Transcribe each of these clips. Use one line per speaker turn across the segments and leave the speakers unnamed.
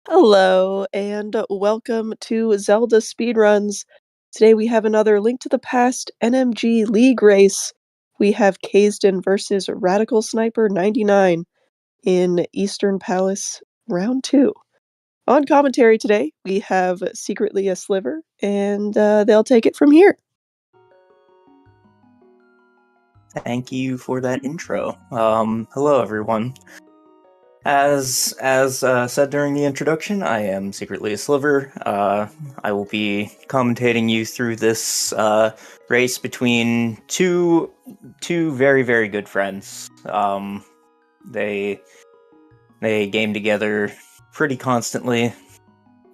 Hello, and welcome to Zelda Speedruns. Today we have another Link to the Past NMG League race. We have Kaesden versus RadicalSniper99 in Eastern Palace Round 2. On commentary today, we have Secretly a Sliver, and they'll take it from here.
Thank you for that intro. Hello everyone. As said during the introduction, I am Secretly a Sliver. I will be commentating you through this race between two very, very good friends. They game together pretty constantly.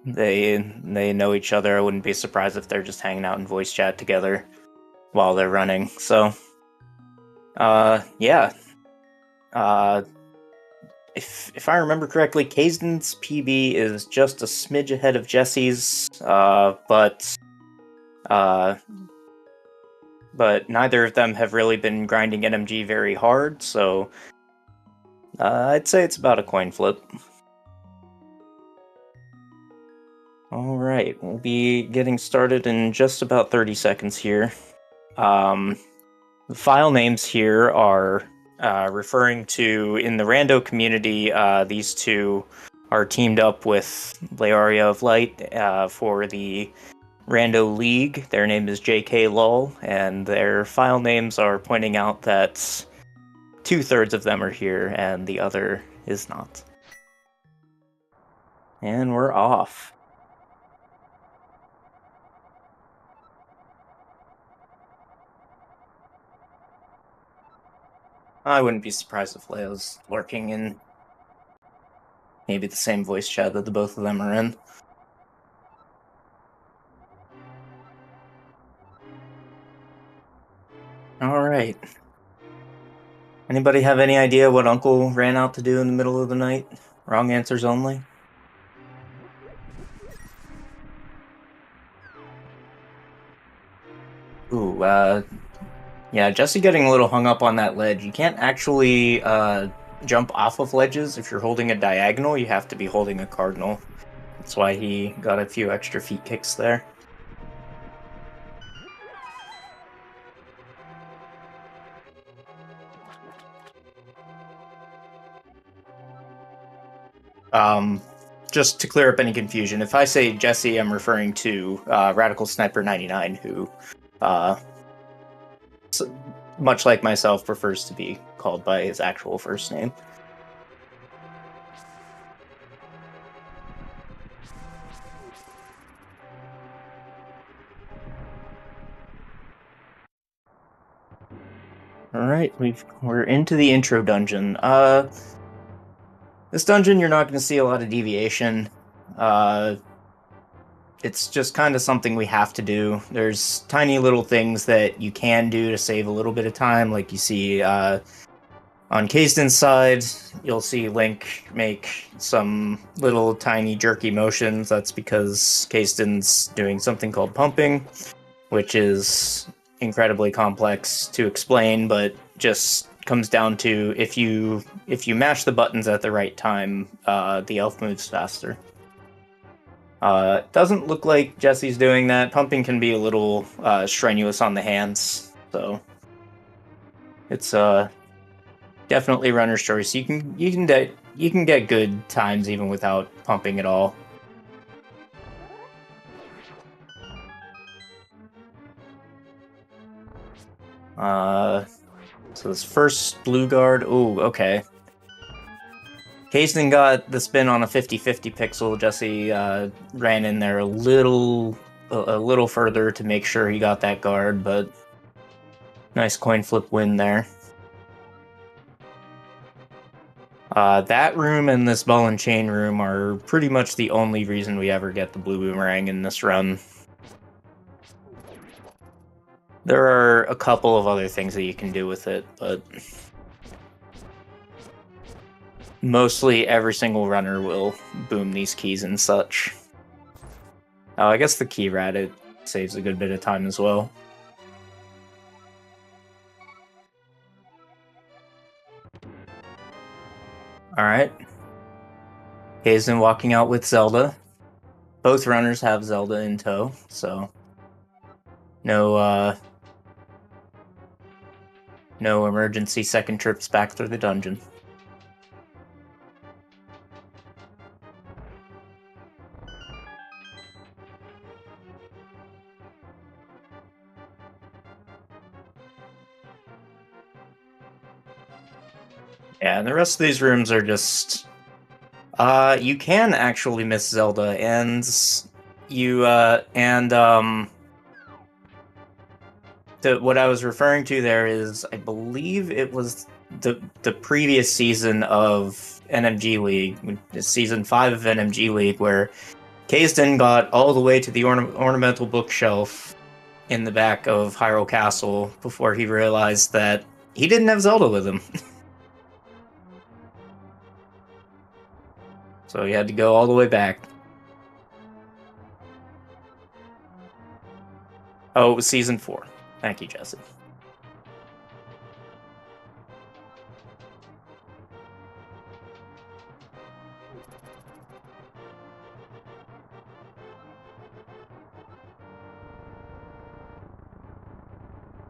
They know each other. I wouldn't be surprised if they're just hanging out in voice chat together while they're running. So, yeah. If I remember correctly, Kaesden's PB is just a smidge ahead of Jesse's, but neither of them have really been grinding NMG very hard, so I'd say it's about a coin flip. Alright, we'll be getting started in just about 30 seconds here. The file names here are referring to, in the rando community, these two are teamed up with Learia of Light for the Rando League. Their name is JK Lol, and their file names are pointing out that 2/3 of them are here and the other is not. And we're off. I wouldn't be surprised if Leo's lurking in maybe the same voice chat that the both of them are in. Alright. Anybody have any idea what Uncle ran out to do in the middle of the night? Wrong answers only? Ooh, yeah, Jesse getting a little hung up on that ledge. You can't actually jump off of ledges if you're holding a diagonal. You have to be holding a cardinal. That's why he got a few extra feet kicks there. Just to clear up any confusion, if I say Jesse, I'm referring to RadicalSniper99, who, much like myself, prefers to be called by his actual first name. Alright, we're into the intro dungeon. This dungeon, you're not going to see a lot of deviation. It's just kind of something we have to do. There's tiny little things that you can do to save a little bit of time, like you see on Kaesden's side, you'll see Link make some little tiny jerky motions. That's because Kaesden's doing something called pumping, which is incredibly complex to explain, but just comes down to if you mash the buttons at the right time, the elf moves faster. Doesn't look like Jesse's doing that. Pumping can be a little strenuous on the hands, so it's definitely runner's choice. You can get good times even without pumping at all. So this first blue guard, ooh, okay. Kaesden got the spin on a 50-50 pixel. Jesse ran in there a little further to make sure he got that guard, but nice coin flip win there. That room and this ball and chain room are pretty much the only reason we ever get the blue boomerang in this run. There are a couple of other things that you can do with it, but mostly every single runner will boom these keys and such. Oh, I guess the key rat, it saves a good bit of time as well. Alright. Kaesden walking out with Zelda. Both runners have Zelda in tow, so no emergency second trips back through the dungeon. Yeah, and the rest of these rooms are just... you can actually miss Zelda, and what I was referring to there is, I believe it was the previous season of NMG League, season 5 of NMG League, where Kaesden got all the way to the ornamental bookshelf in the back of Hyrule Castle before he realized that he didn't have Zelda with him. So he had to go all the way back. Oh, it was season 4. Thank you, Jesse.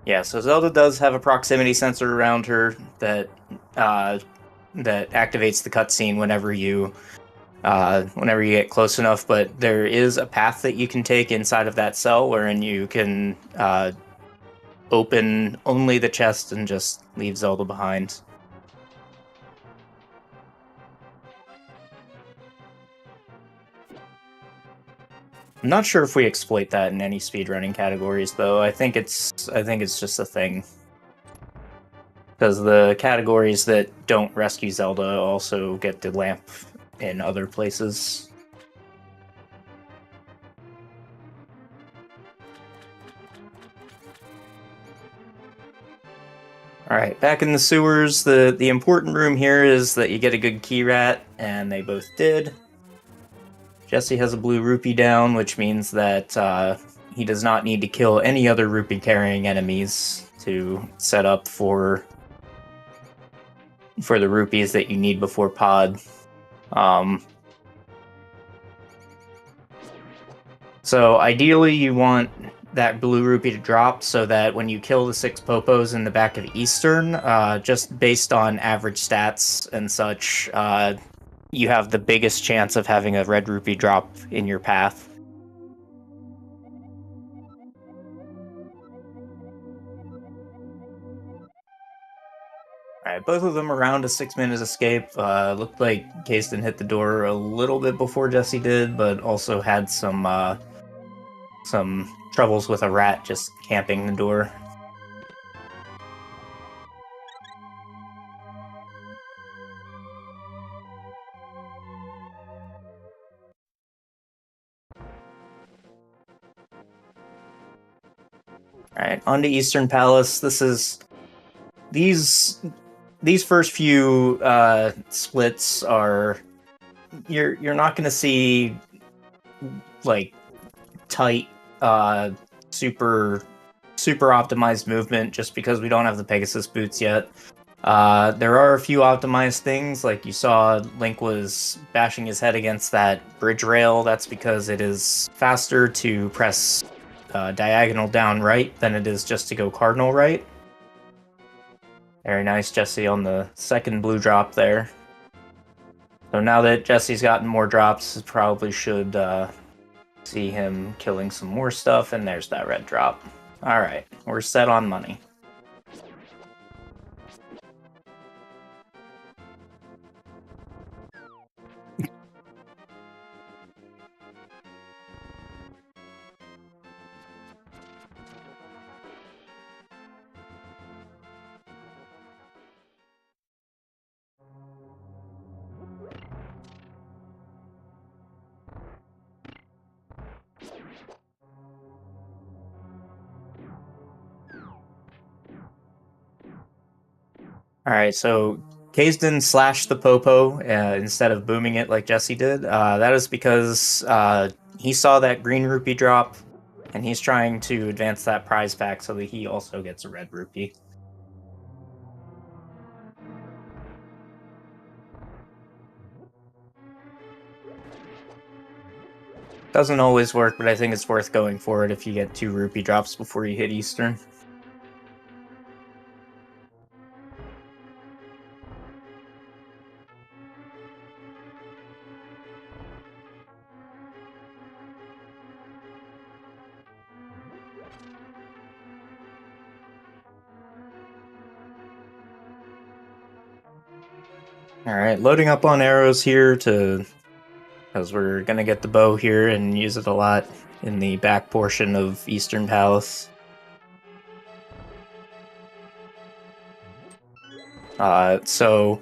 Yeah, so Zelda does have a proximity sensor around her that activates the cutscene whenever you get close enough. But there is a path that you can take inside of that cell, wherein you can open only the chest and just leave Zelda behind. I'm not sure if we exploit that in any speedrunning categories, though. I think it's just a thing. Because the categories that don't rescue Zelda also get the lamp in other places. Alright, back in the sewers, the important room here is that you get a good key rat, and they both did. Jesse has a blue rupee down, which means that he does not need to kill any other rupee carrying enemies to set up for the rupees that you need before pod. So ideally you want that blue rupee to drop so that when you kill the 6 popos in the back of Eastern, just based on average stats and such, you have the biggest chance of having a red rupee drop in your path. Alright, both of them around a 6-minute escape. Looked like Kaesden hit the door a little bit before Jesse did, but also had some troubles with a rat just camping the door. Alright, on to Eastern Palace. These first few splits are... You're not going to see like tight, super optimized movement just because we don't have the Pegasus boots yet. There are a few optimized things, like you saw Link was bashing his head against that bridge rail. That's because it is faster to press diagonal down right than it is just to go cardinal right. Very nice, Jesse, on the second blue drop there. So now that Jesse's gotten more drops, probably should see him killing some more stuff, and there's that red drop. Alright, we're set on money. Alright, so Kaesden slashed the Popo instead of booming it like Jesse did. That is because he saw that green rupee drop, and he's trying to advance that prize pack so that he also gets a red rupee. Doesn't always work, but I think it's worth going for it if you get 2 rupee drops before you hit Eastern. Alright, loading up on arrows here because we're gonna get the bow here and use it a lot in the back portion of Eastern Palace. So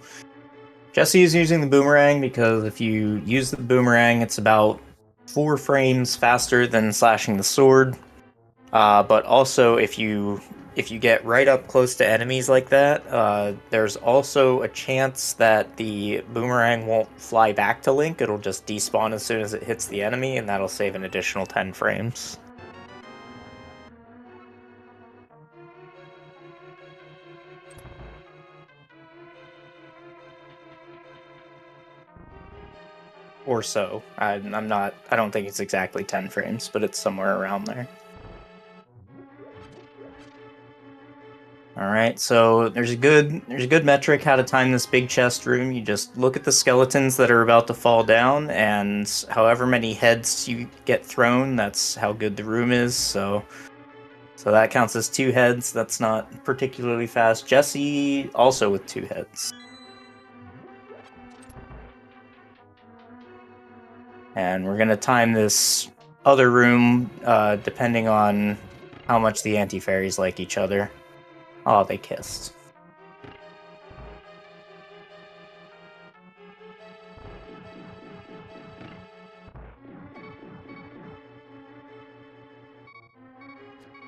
Jesse is using the boomerang because if you use the boomerang, it's about 4 frames faster than slashing the sword. But also, if you get right up close to enemies like that, there's also a chance that the boomerang won't fly back to Link. It'll just despawn as soon as it hits the enemy, and that'll save an additional 10 frames. Or so. I don't think it's exactly 10 frames, but it's somewhere around there. Alright, so there's a good metric how to time this big chest room. You just look at the skeletons that are about to fall down, and however many heads you get thrown, that's how good the room is, so that counts as 2 heads. That's not particularly fast. Jesse also with 2 heads. And we're gonna time this other room depending on how much the anti-fairies like each other. Oh, they kissed.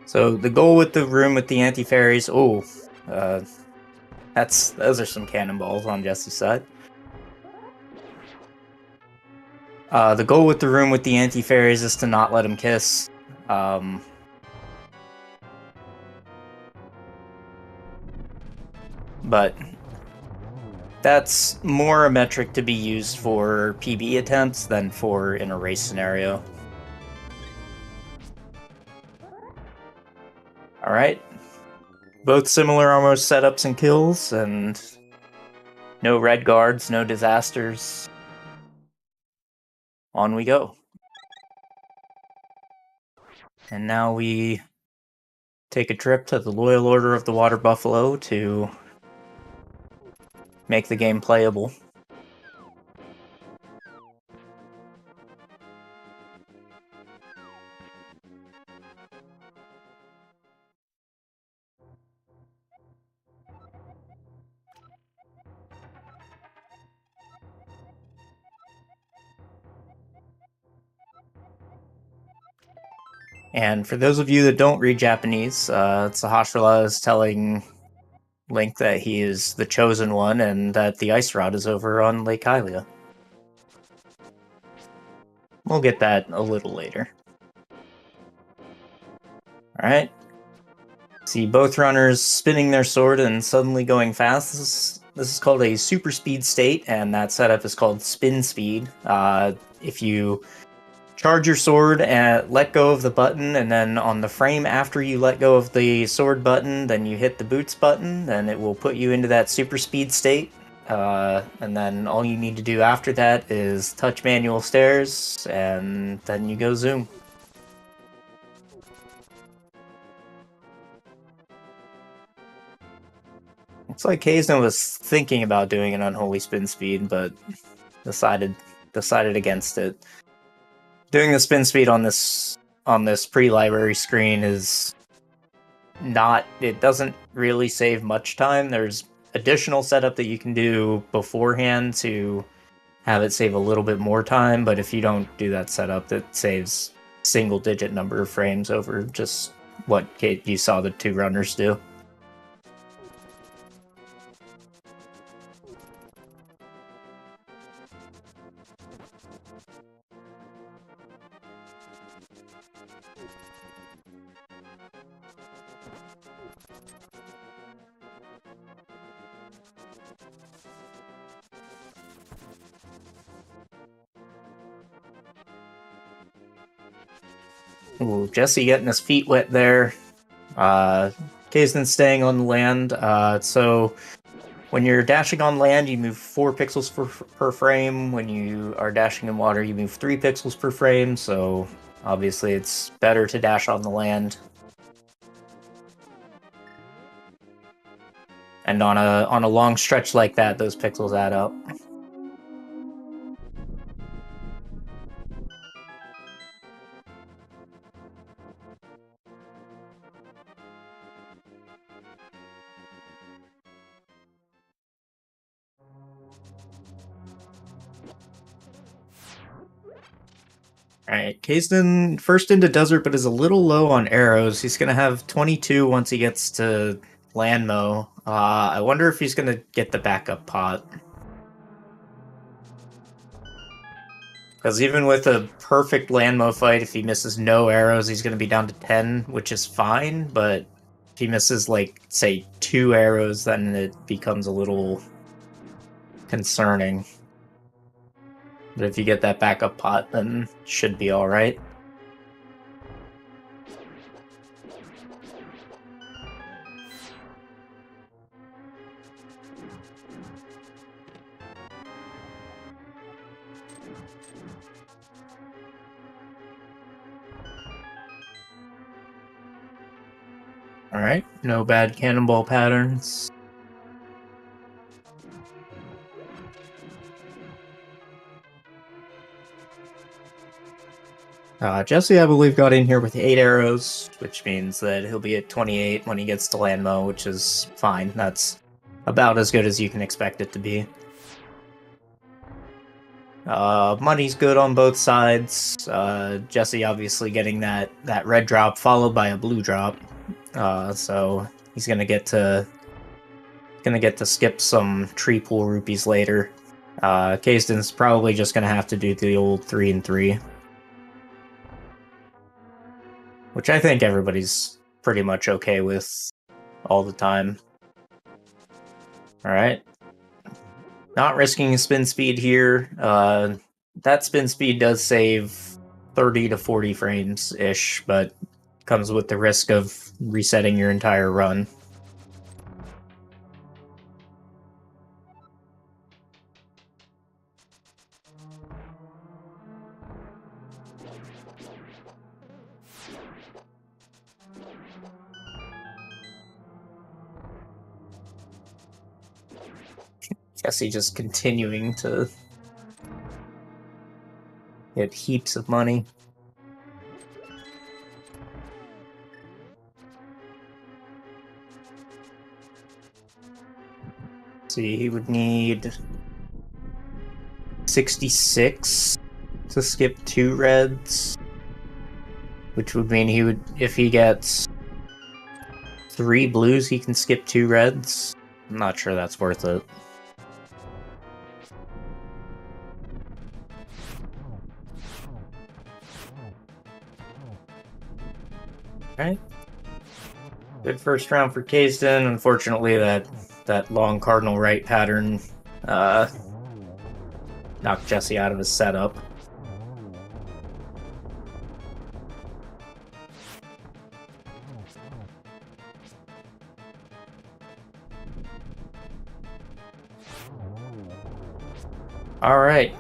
So the goal with the room with the anti-fairies, those are some cannonballs on Jesse's side. The goal with the room with the anti-fairies is to not let him kiss. But that's more a metric to be used for PB attempts than for in a race scenario. Alright. Both similar almost setups and kills, and no red guards, no disasters. On we go. And now we take a trip to the Loyal Order of the Water Buffalo to make the game playable. And for those of you that don't read Japanese, Sahasrara is telling Link that he is the chosen one and that the ice rod is over on Lake Hylia. We'll get that a little later. Alright. See both runners spinning their sword and suddenly going fast. This is called a super speed state, and that setup is called spin speed. If you charge your sword and let go of the button, and then on the frame after you let go of the sword button, then you hit the boots button, then it will put you into that super speed state. And then all you need to do after that is touch manual stairs, and then you go zoom. Looks like Kaesden was thinking about doing an unholy spin speed, but decided against it. Doing the spin speed on this pre-library screen is not. It doesn't really save much time. There's additional setup that you can do beforehand to have it save a little bit more time, but if you don't do that setup, it saves single-digit number of frames over just what you saw the 2 runners do. Ooh, Jesse getting his feet wet there. Kaesden staying on land. So when you're dashing on land, you move 4 pixels per frame. When you are dashing in water, you move 3 pixels per frame. So obviously it's better to dash on the land. And on a long stretch like that, those pixels add up. Alright, Kaesden first into desert, but is a little low on arrows. He's going to have 22 once he gets to Landmo. I wonder if he's going to get the backup pot. Because even with a perfect Landmo fight, if he misses no arrows, he's going to be down to 10, which is fine, but if he misses, like, say, 2 arrows, then it becomes a little concerning. But if you get that backup pot, then should be alright. Alright, no bad cannonball patterns. Jesse, I believe, got in here with 8 arrows, which means that he'll be at 28 when he gets to Landmo, which is fine. That's about as good as you can expect it to be. Money's good on both sides. Jesse obviously getting that red drop followed by a blue drop, so he's gonna get to skip some tree pool rupees later. Kaesden's probably just gonna have to do the old 3 and 3. Which I think everybody's pretty much okay with all the time. Alright. Not risking a spin speed here. That spin speed does save 30 to 40 frames-ish, but comes with the risk of resetting your entire run. Jesse just continuing to get heaps of money. See, he would need 66 to skip 2 reds, which would mean he would, if he gets 3 blues, he can skip 2 reds. I'm not sure that's worth it. Right. Good first round for Kaesden. Unfortunately, that long cardinal right pattern knocked Jesse out of his setup. Alright.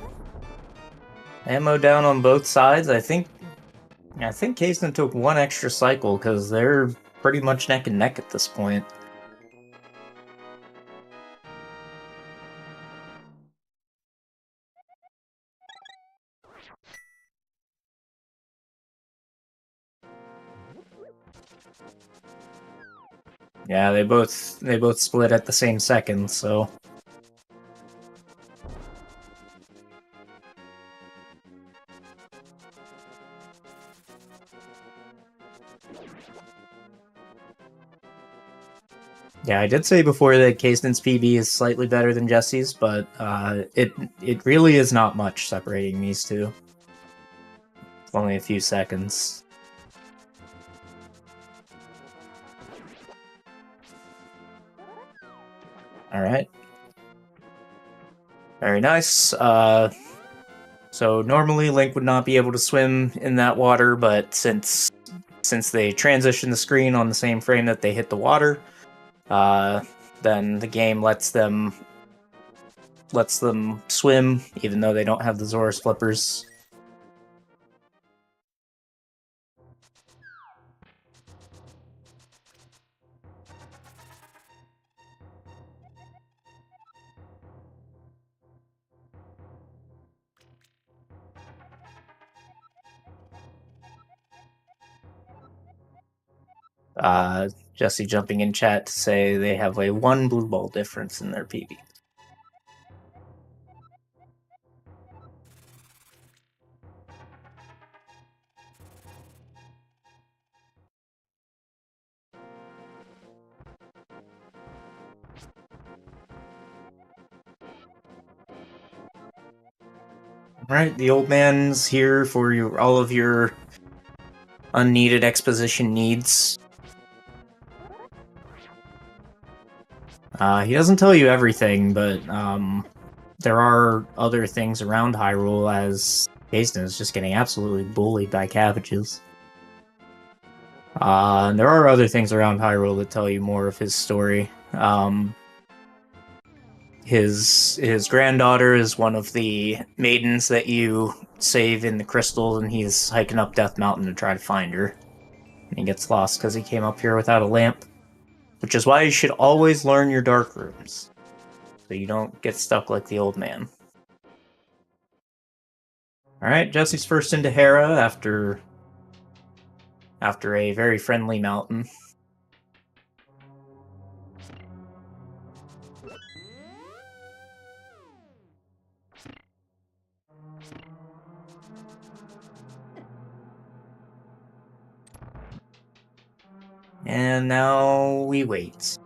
Ammo down on both sides. I think Kaesden took 1 extra cycle because they're pretty much neck and neck at this point. Yeah, they both split at the same second, so yeah, I did say before that Kaesden's PB is slightly better than Jesse's, but it really is not much separating these two. It's only a few seconds. Alright. Very nice. So normally Link would not be able to swim in that water, but since they transition the screen on the same frame that they hit the water, then the game lets them swim, even though they don't have the Zora's flippers. Jesse jumping in chat to say they have a 1 blue ball difference in their PB. Alright, the old man's here for all of your unneeded exposition needs. He doesn't tell you everything, but there are other things around Hyrule, as Kaesden is just getting absolutely bullied by cabbages. And there are other things around Hyrule that tell you more of his story. His granddaughter is one of the maidens that you save in the crystal, and he's hiking up Death Mountain to try to find her. And he gets lost because he came up here without a lamp, which is why you should always learn your dark rooms, so you don't get stuck like the old man. Alright, Jesse's first into Hera after a very friendly mountain. And now we wait.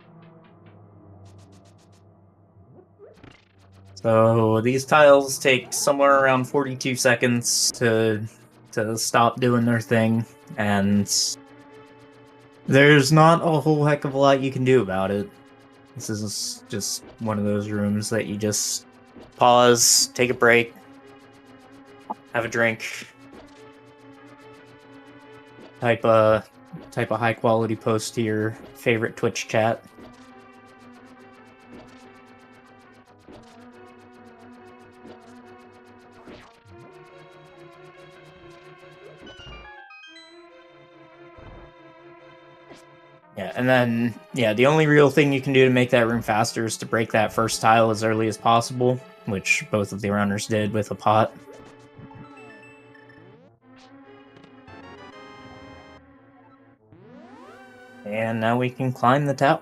So these tiles take somewhere around 42 seconds to stop doing their thing, and there's not a whole heck of a lot you can do about it. This is just one of those rooms that you just pause, take a break, have a drink, type a high quality post to your favorite Twitch chat. Yeah, and then, yeah, the only real thing you can do to make that room faster is to break that first tile as early as possible, which both of the runners did with a pot. And now we can climb the tower.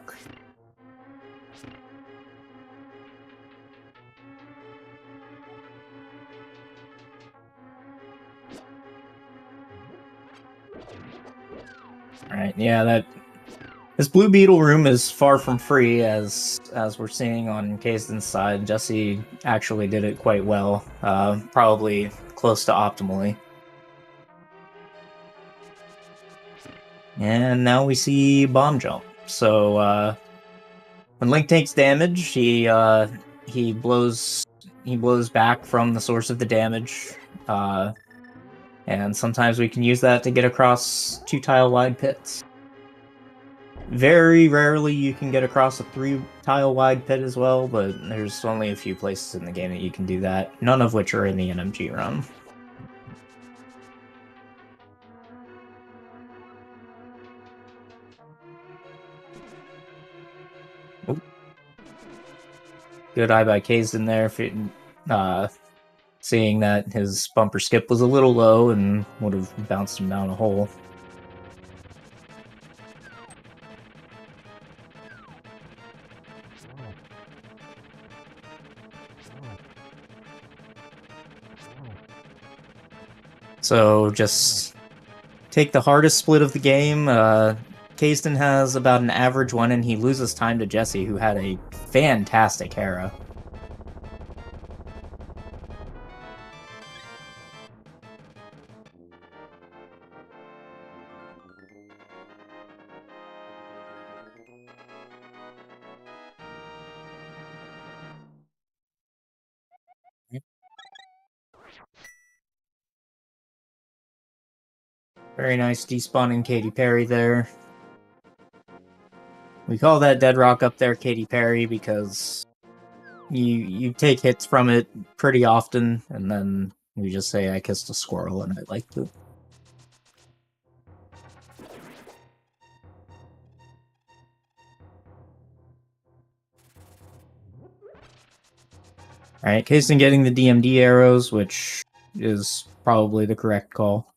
Alright, yeah, this Blue Beetle room is far from free, as we're seeing on Kaesden's side. Jesse actually did it quite well, probably close to optimally. And now we see Bomb Jump. So when Link takes damage, he blows back from the source of the damage, and sometimes we can use that to get across 2 tile wide pits. Very rarely you can get across a 3 tile wide pit as well, but there's only a few places in the game that you can do that, none of which are in the NMG run. Oop. Good eye by Kaesden there, seeing that his bumper skip was a little low and would have bounced him down a hole. So just take the hardest split of the game. Kaesden has about an average one, and he loses time to Jesse, who had a fantastic Hera. Very nice despawning Katy Perry there. We call that dead rock up there Katy Perry because you take hits from it pretty often, and then we just say I kissed a squirrel and I liked it. Alright, Kaesden getting the DMD arrows, which is probably the correct call.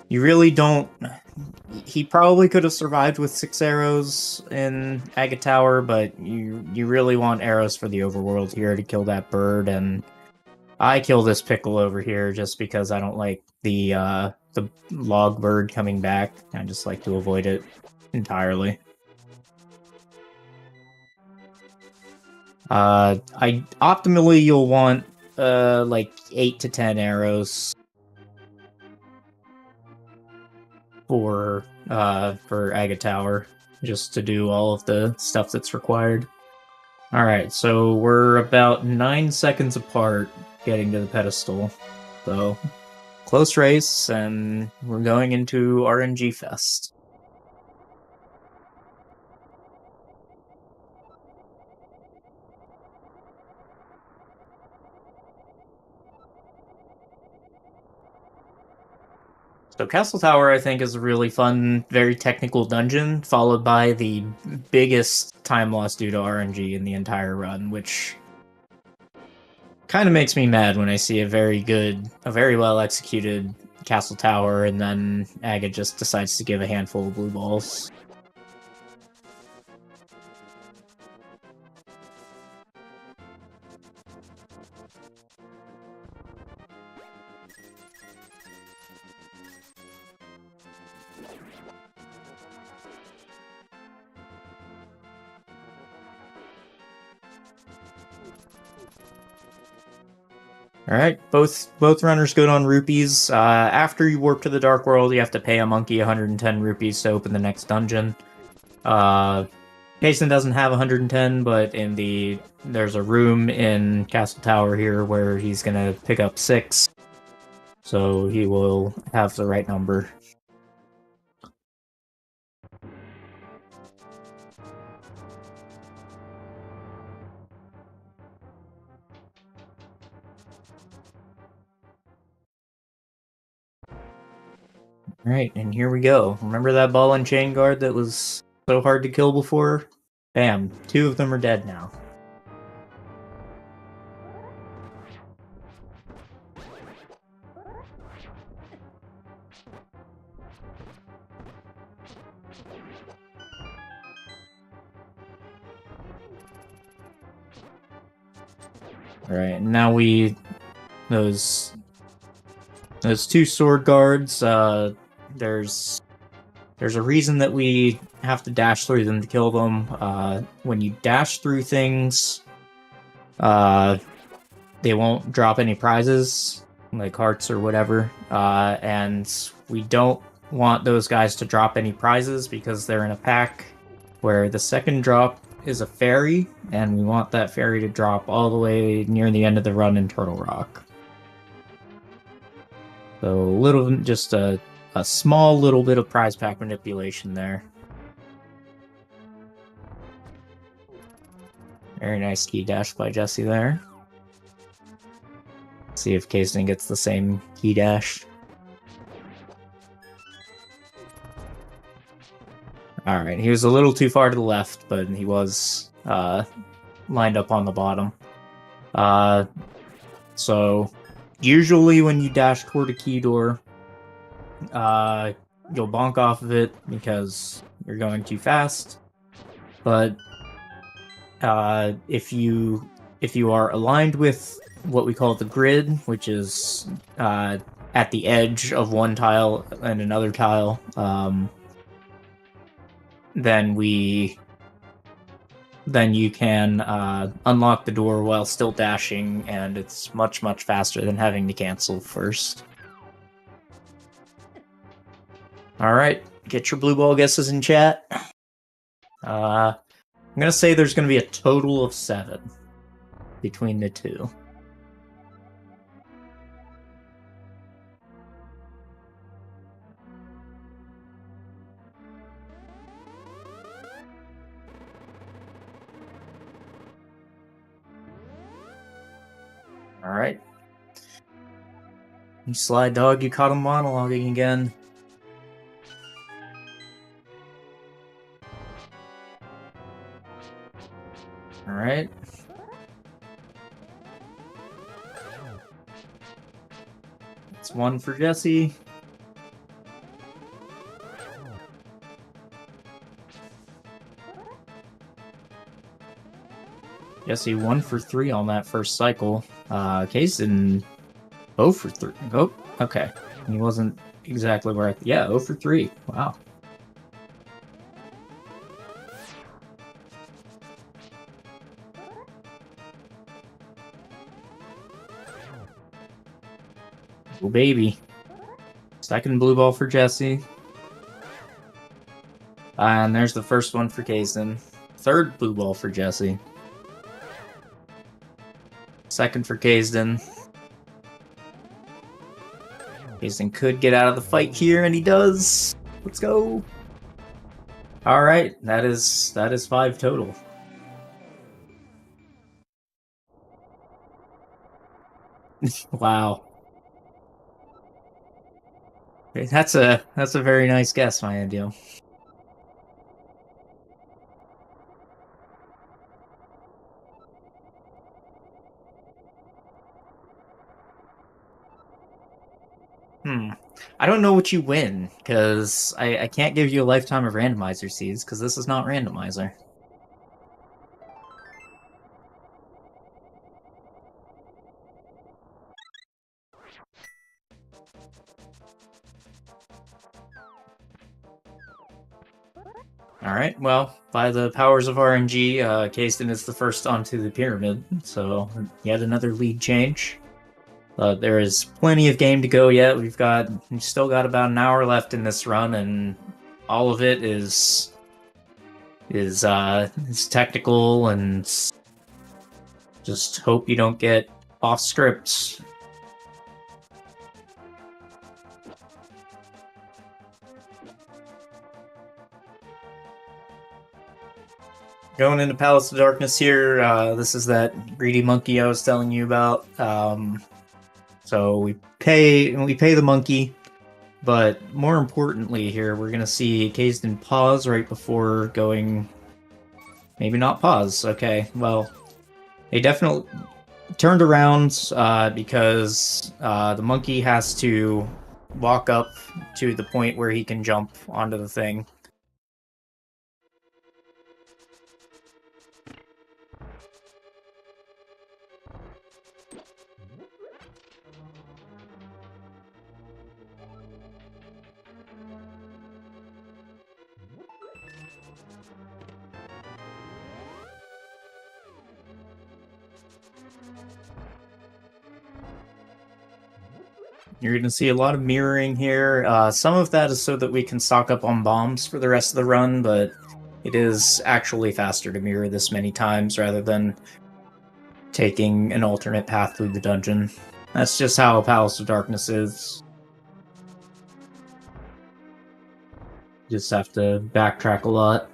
You really don't... He probably could have survived with 6 arrows in Agate Tower, but you really want arrows for the overworld here to kill that bird, and I kill this pickle over here just because I don't like the log bird coming back. I just like to avoid it entirely. Optimally you'll want like 8 to 10 arrows for Agate Tower, just to do all of the stuff that's required. Alright, so we're about 9 seconds apart getting to the pedestal. So, close race, and we're going into RNG Fest. So Castle Tower, I think, is a really fun, very technical dungeon, followed by the biggest time loss due to RNG in the entire run, which kind of makes me mad when I see a very well executed Castle Tower, and then Agate just decides to give a handful of blue balls. Alright, both runners good on rupees. After you warp to the Dark World, you have to pay a monkey 110 rupees to open the next dungeon. Kaesden doesn't have 110, but there's a room in Castle Tower here where he's gonna pick up 6. So he will have the right number. Alright, and here we go. Remember that ball and chain guard that was so hard to kill before? Bam, 2 of them are dead now. Alright, now those 2 sword guards, there's a reason that we have to dash through them to kill them. When you dash through things, they won't drop any prizes, like hearts or whatever, and we don't want those guys to drop any prizes because they're in a pack where the second drop is a fairy, and we want that fairy to drop all the way near the end of the run in Turtle Rock. So just a small little bit of prize pack manipulation there. Very nice key dash by Jesse there. See if Kaesden gets the same key dash. Alright, he was a little too far to the left, but he was lined up on the bottom. So usually when you dash toward a key door, you'll bonk off of it because you're going too fast. But if you are aligned with what we call the grid, which is at the edge of one tile and another tile, then you can unlock the door while still dashing, and it's much faster than having to cancel first. Alright, get your blue ball guesses in chat. I'm gonna say there's gonna be a total of 7 between the 2. Alright. You sly dog, you caught him monologuing again. Alright. That's one for Jesse. Jesse 1 for 3 on that first cycle. Kaesden 0 for 3. Oh, okay. He wasn't exactly where yeah, 0 for 3. Wow. Oh, baby. Second blue ball for Jesse. And there's the first one for Kaesden. Third blue ball for Jesse. Second for Kaesden. Kaesden could get out of the fight here, and he does. Let's go. All right, that is 5 total. Wow. That's a very nice guess, my ideal. I don't know what you win, because I can't give you a lifetime of randomizer seeds, because this is not randomizer. Alright, well, by the powers of RNG, Kaesden is the first onto the pyramid, so yet another lead change. There is plenty of game to go yet. We've still got about an hour left in this run, and all of it is technical, and just hope you don't get off script. Going into Palace of Darkness here, this is that greedy monkey I was telling you about. So we pay the monkey, but more importantly here, we're gonna see Kaesden pause right before going. Maybe not pause. Okay, well, they definitely turned around because the monkey has to walk up to the point where he can jump onto the thing. You're going to see a lot of mirroring here. Some of that is so that we can stock up on bombs for the rest of the run, but it is actually faster to mirror this many times rather than taking an alternate path through the dungeon. That's just how Palace of Darkness is. You just have to backtrack a lot.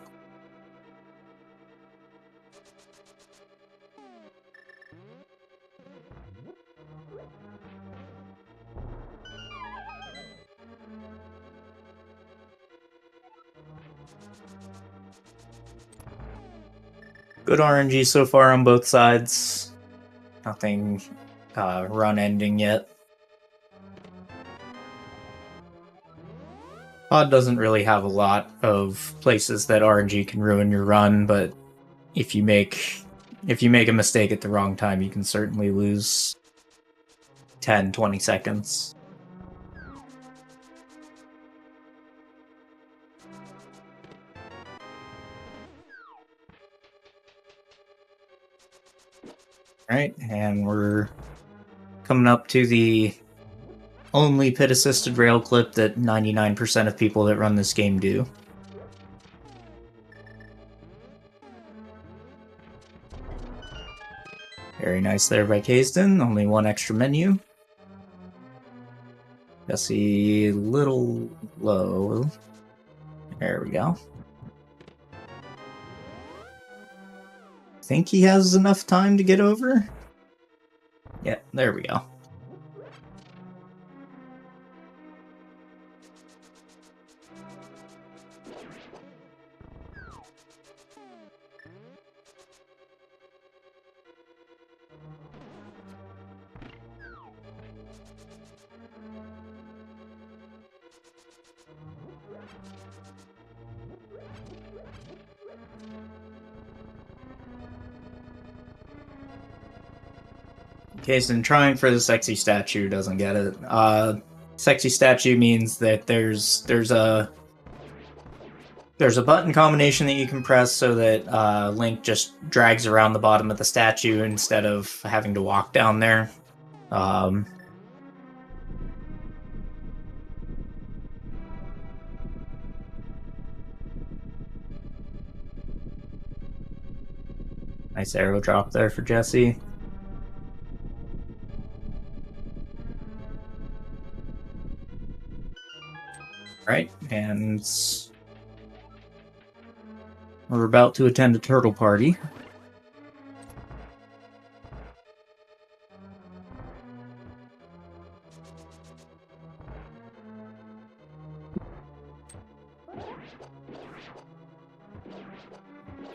Good RNG so far on both sides. Nothing run ending yet. Pod doesn't really have a lot of places that RNG can ruin your run, but if you make a mistake at the wrong time, you can certainly lose 10-20 seconds. Alright, and we're coming up to the only pit-assisted rail clip that 99% of people that run this game do. Very nice there by Kaesden, only one extra menu. Jesse, a little low. There we go. Think he has enough time to get over? Yeah, there we go. Kaesden trying for the sexy statue doesn't get it. Sexy statue means that there's a button combination that you can press so that Link just drags around the bottom of the statue instead of having to walk down there. Nice arrow drop there for Jesse. Right, and we're about to attend a turtle party.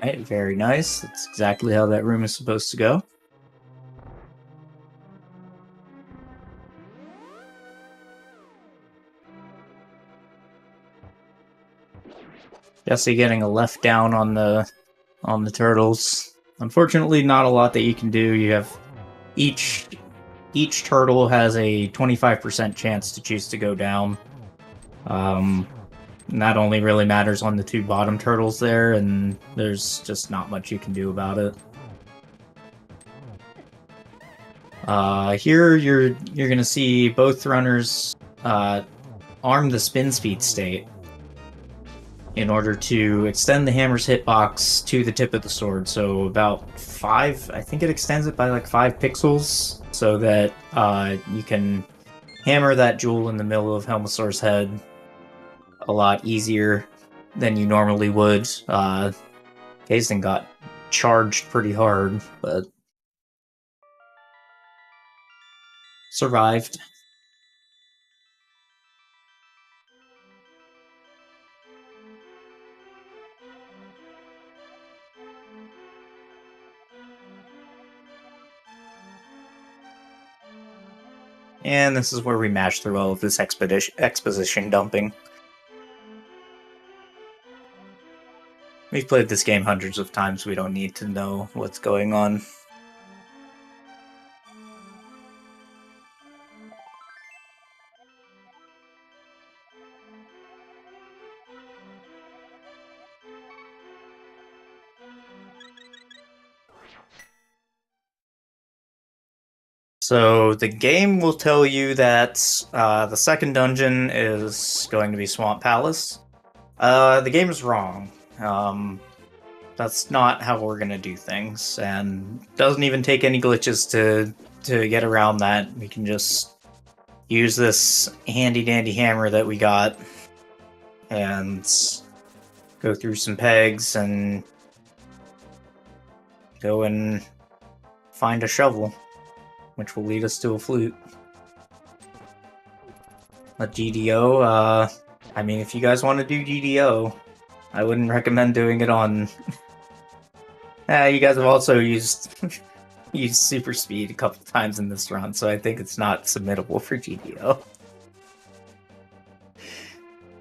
Right, very nice. That's exactly how that room is supposed to go. Jesse getting a left down on the turtles. Unfortunately, not a lot that you can do. You have each turtle has a 25% chance to choose to go down. And that only really matters on the two bottom turtles there, and there's just not much you can do about it. Here you're gonna see both runners arm the spin speed state in order to extend the hammer's hitbox to the tip of the sword. So about 5, I think it extends it by like 5 pixels, so that you can hammer that jewel in the middle of Helmasaur's head a lot easier than you normally would. Kaesden got charged pretty hard, but survived. And this is where we mash through all of this exposition dumping. We've played this game hundreds of times, we don't need to know what's going on. So the game will tell you that the second dungeon is going to be Swamp Palace. The game is wrong. That's not how we're gonna do things, and doesn't even take any glitches to get around that. We can just use this handy dandy hammer that we got and go through some pegs and go and find a shovel, which will lead us to a flute. A GDO, I mean, if you guys want to do GDO, I wouldn't recommend doing it on... you guys have also used super speed a couple times in this run, so I think it's not submittable for GDO.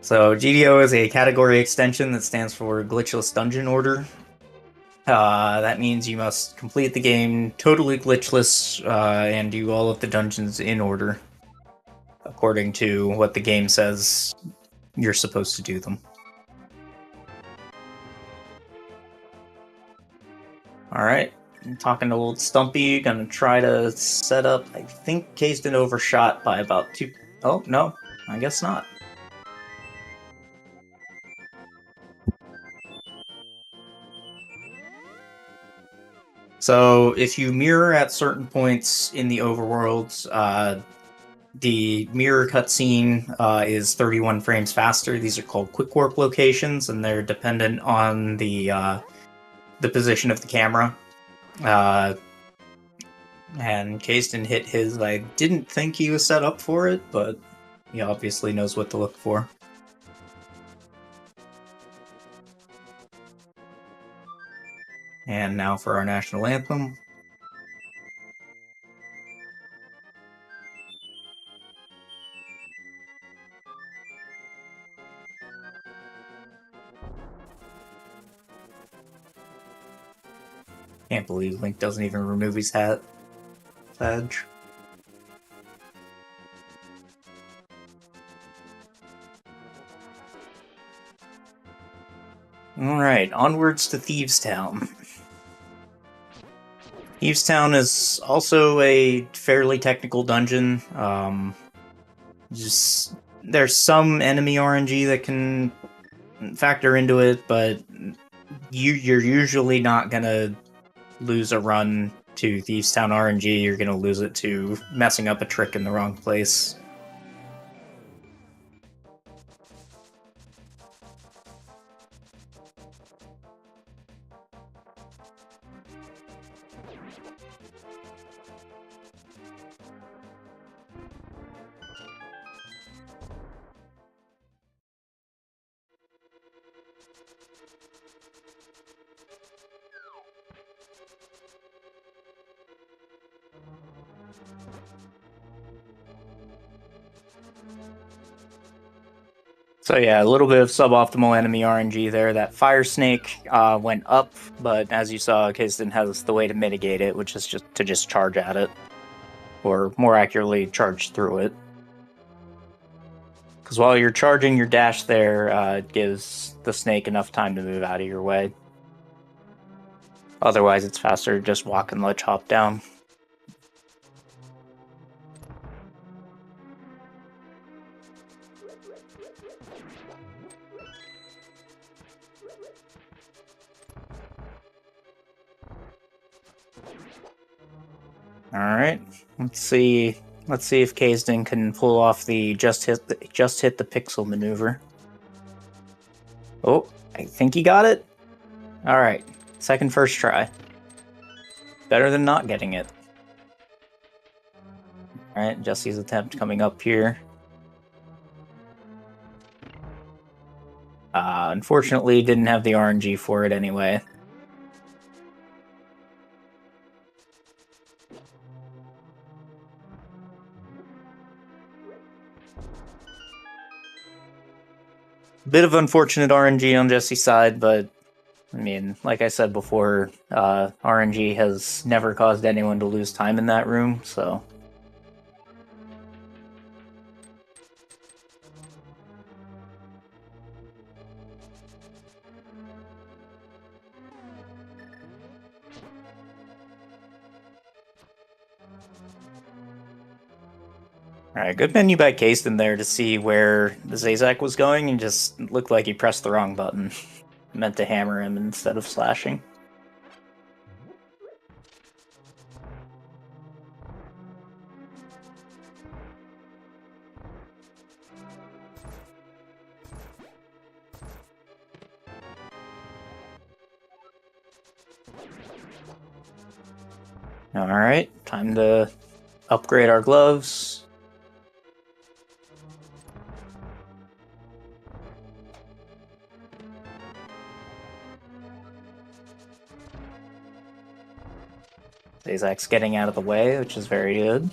So GDO is a category extension that stands for Glitchless Dungeon Order. That means you must complete the game totally glitchless and do all of the dungeons in order, according to what the game says you're supposed to do them. Alright, I'm talking to old Stumpy, gonna try to set up, I think Kaesden overshot by about 2... Oh, no, I guess not. So, if you mirror at certain points in the overworld, the mirror cutscene is 31 frames faster. These are called quick warp locations, and they're dependent on the position of the camera. And Kaesden hit his. I didn't think he was set up for it, but he obviously knows what to look for. And now for our national anthem. Can't believe Link doesn't even remove his hat. Badge. Alright, onwards to Thieves Town. Thieves Town is also a fairly technical dungeon. Just there's some enemy RNG that can factor into it, but you're usually not gonna lose a run to Thieves Town RNG. You're gonna lose it to messing up a trick in the wrong place. So yeah, a little bit of suboptimal enemy RNG there. That Fire Snake went up, but as you saw, Kaesden has the way to mitigate it, which is just to charge at it. Or more accurately, charge through it. Because while you're charging your dash there, it gives the snake enough time to move out of your way. Otherwise, it's faster to just walk and ledge hop down. Alright, let's see. Let's see if Kaesden can pull off the just hit the pixel maneuver. Oh, I think he got it. Alright, second first try. Better than not getting it. Alright, Jesse's attempt coming up here. Unfortunately, didn't have the RNG for it anyway. Bit of unfortunate RNG on Jesse's side, but I mean, like I said before, RNG has never caused anyone to lose time in that room, so. Alright, good menu by Kaesden there to see where the Zazak was going and just looked like he pressed the wrong button. Meant to hammer him instead of slashing. Alright, time to upgrade our gloves. Zazak's getting out of the way, which is very good.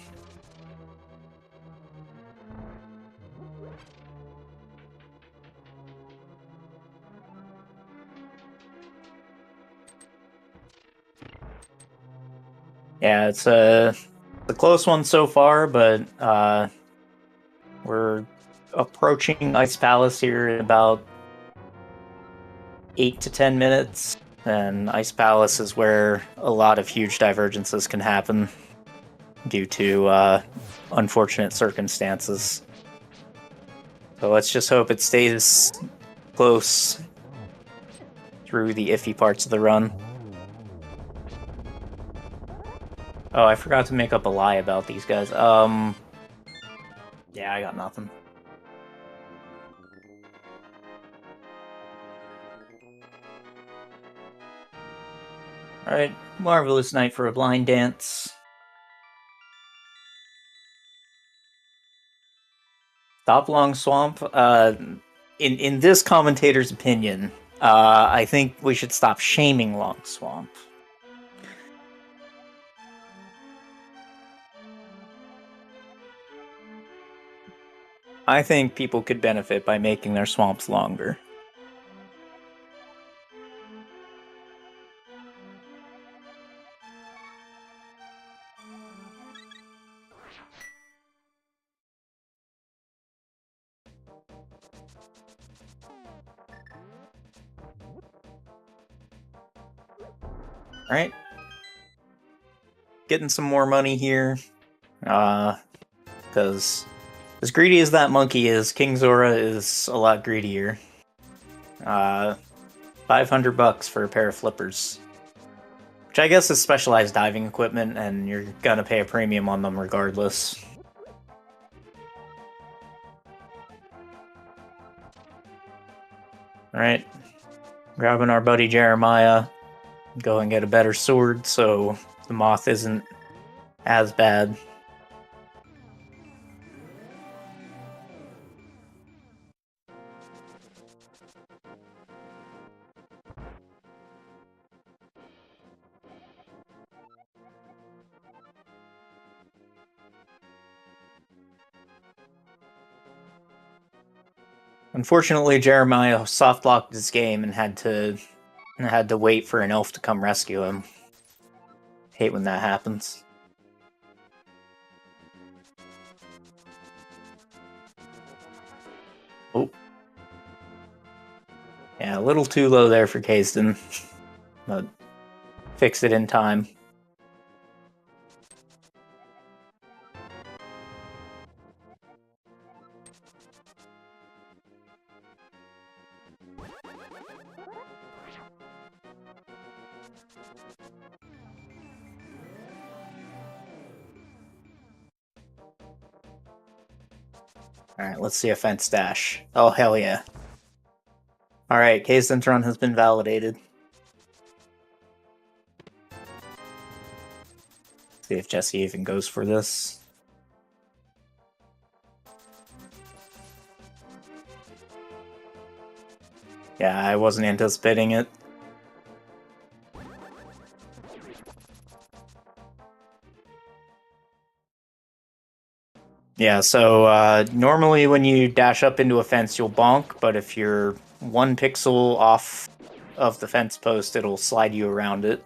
Yeah, it's a close one so far, but we're approaching Ice Palace here in about 8 to 10 minutes, and Ice Palace is where a lot of huge divergences can happen due to unfortunate circumstances. So let's just hope it stays close through the iffy parts of the run. Oh, I forgot to make up a lie about these guys. Yeah, I got nothing. Alright, marvelous night for a blind dance. Stop Long Swamp. In this commentator's opinion, I think we should stop shaming Long Swamp. I think people could benefit by making their swamps longer. Right? Getting some more money here. Because as greedy as that monkey is, King Zora is a lot greedier. $500 for a pair of flippers. Which I guess is specialized diving equipment, and you're gonna pay a premium on them regardless. Alright. Grabbing our buddy Jeremiah. Go and get a better sword so the moth isn't as bad. Unfortunately, Jeremiah soft-locked his game and had to wait for an elf to come rescue him. Hate when that happens. Oh. Yeah, a little too low there for Kaesden. But fix it in time. Alright, let's see a fence dash. Oh, hell yeah. Alright, Kaesden's run has been validated. See if Jesse even goes for this. Yeah, I wasn't anticipating it. Yeah, so normally when you dash up into a fence, you'll bonk, but if you're 1 pixel off of the fence post, it'll slide you around it.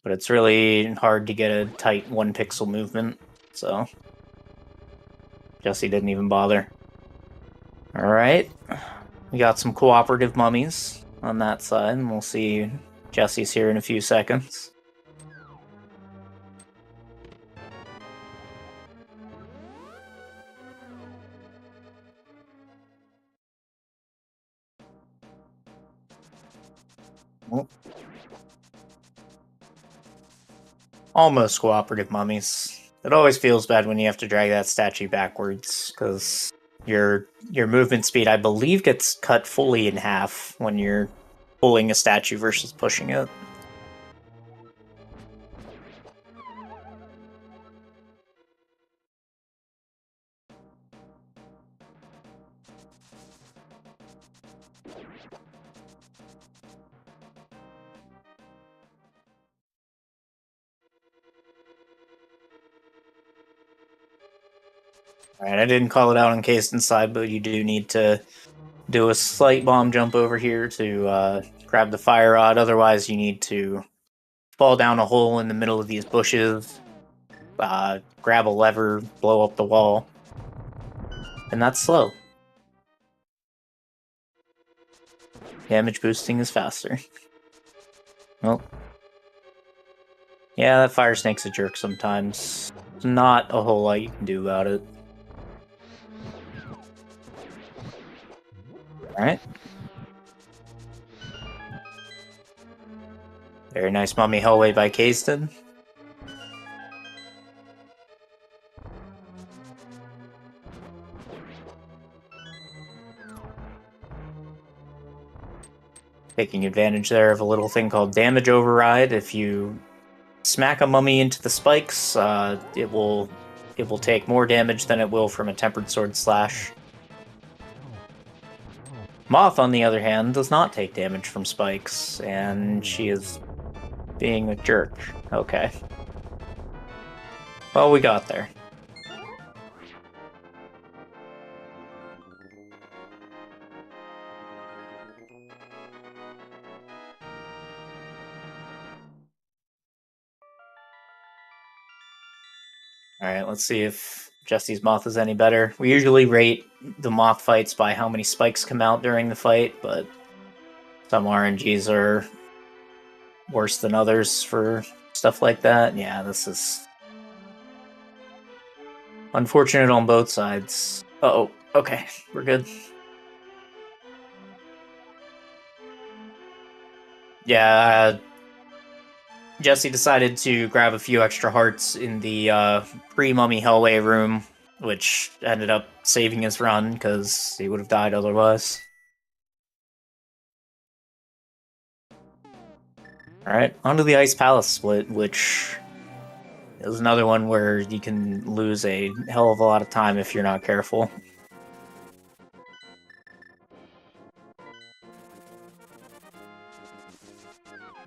But it's really hard to get a tight 1 pixel movement, so Jesse didn't even bother. Alright, we got some cooperative mummies on that side, and we'll see Jesse's here in a few seconds. Almost cooperative mummies. It always feels bad when you have to drag that statue backwards, because your movement speed, I believe, gets cut fully in half when you're pulling a statue versus pushing it. Alright, I didn't call it out on Kaesden's side, but you do need to do a slight bomb jump over here to grab the fire rod. Otherwise, you need to fall down a hole in the middle of these bushes, grab a lever, blow up the wall. And that's slow. Damage boosting is faster. Well, yeah, that fire snake's a jerk sometimes. There's not a whole lot you can do about it. Alright. Very nice mummy hallway by Kaesden. Taking advantage there of a little thing called damage override. If you smack a mummy into the spikes, it will it will take more damage than it will from a tempered sword slash. Moth, on the other hand, does not take damage from spikes, and she is being a jerk. Okay. Well, we got there. Alright, let's see if Jesse's Moth is any better. We usually rate the Moth fights by how many spikes come out during the fight, but some RNGs are worse than others for stuff like that. Yeah, this is unfortunate on both sides. Uh-oh, okay, we're good. Yeah, Jesse decided to grab a few extra hearts in the pre-Mummy Hellway room, which ended up saving his run, because he would have died otherwise. Alright, onto the Ice Palace split, which is another one where you can lose a hell of a lot of time if you're not careful.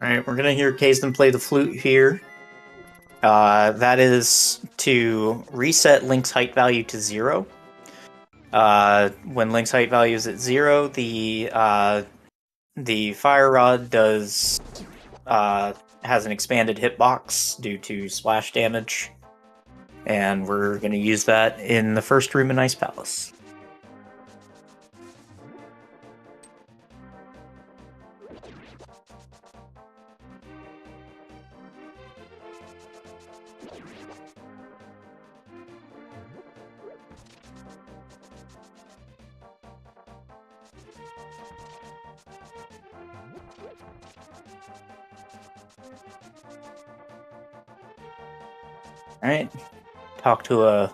Alright, we're gonna hear Kaesden play the flute here. That is to reset Link's height value to 0. When Link's height value is at 0, the Fire Rod has an expanded hitbox due to splash damage, and we're going to use that in the first room in Ice Palace. Alright, talk to a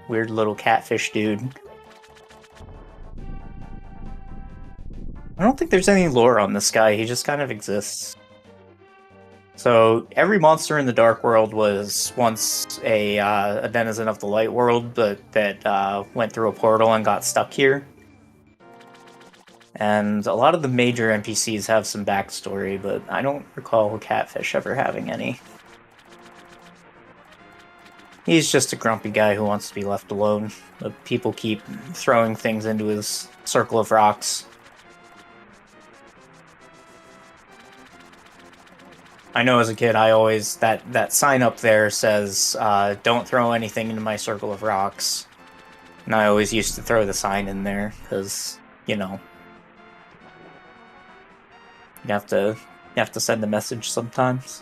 weird little catfish dude. I don't think there's any lore on this guy, he just kind of exists. So, every monster in the Dark World was once a denizen of the Light World, but that went through a portal and got stuck here. And a lot of the major NPCs have some backstory, but I don't recall Catfish ever having any. He's just a grumpy guy who wants to be left alone. The people keep throwing things into his circle of rocks. I know as a kid, I always... That sign up there says, don't throw anything into my circle of rocks. And I always used to throw the sign in there, because, you know... You have to send a message sometimes.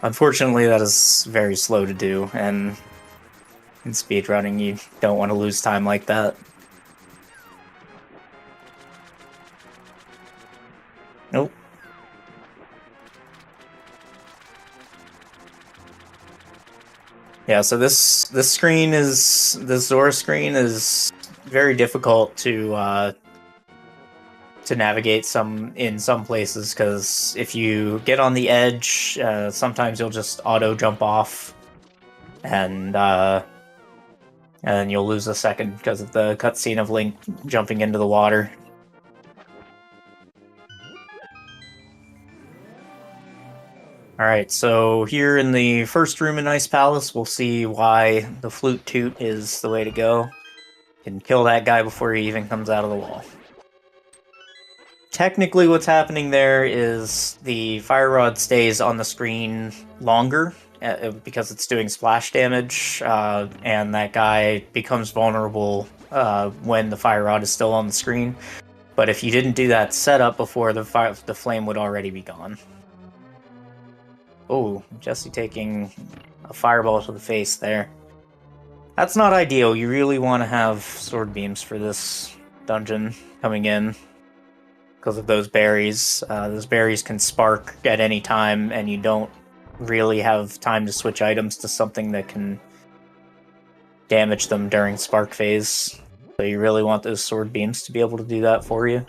Unfortunately, that is very slow to do, and in speedrunning, you don't want to lose time like that. Nope. Yeah, so this screen is... This Zora screen is very difficult to navigate in some places, because if you get on the edge, sometimes you'll just auto jump off, and you'll lose a second because of the cutscene of Link jumping into the water. Alright, so here in the first room in Ice Palace, we'll see why the Flute Toot is the way to go. You can kill that guy before he even comes out of the wall. Technically, what's happening there is the Fire Rod stays on the screen longer because it's doing splash damage, and that guy becomes vulnerable when the Fire Rod is still on the screen. But if you didn't do that setup before, the flame would already be gone. Oh, Jesse taking a fireball to the face there. That's not ideal. You really want to have sword beams for this dungeon coming in, because of those berries. Those berries can spark at any time, and you don't really have time to switch items to something that can damage them during spark phase. So you really want those sword beams to be able to do that for you.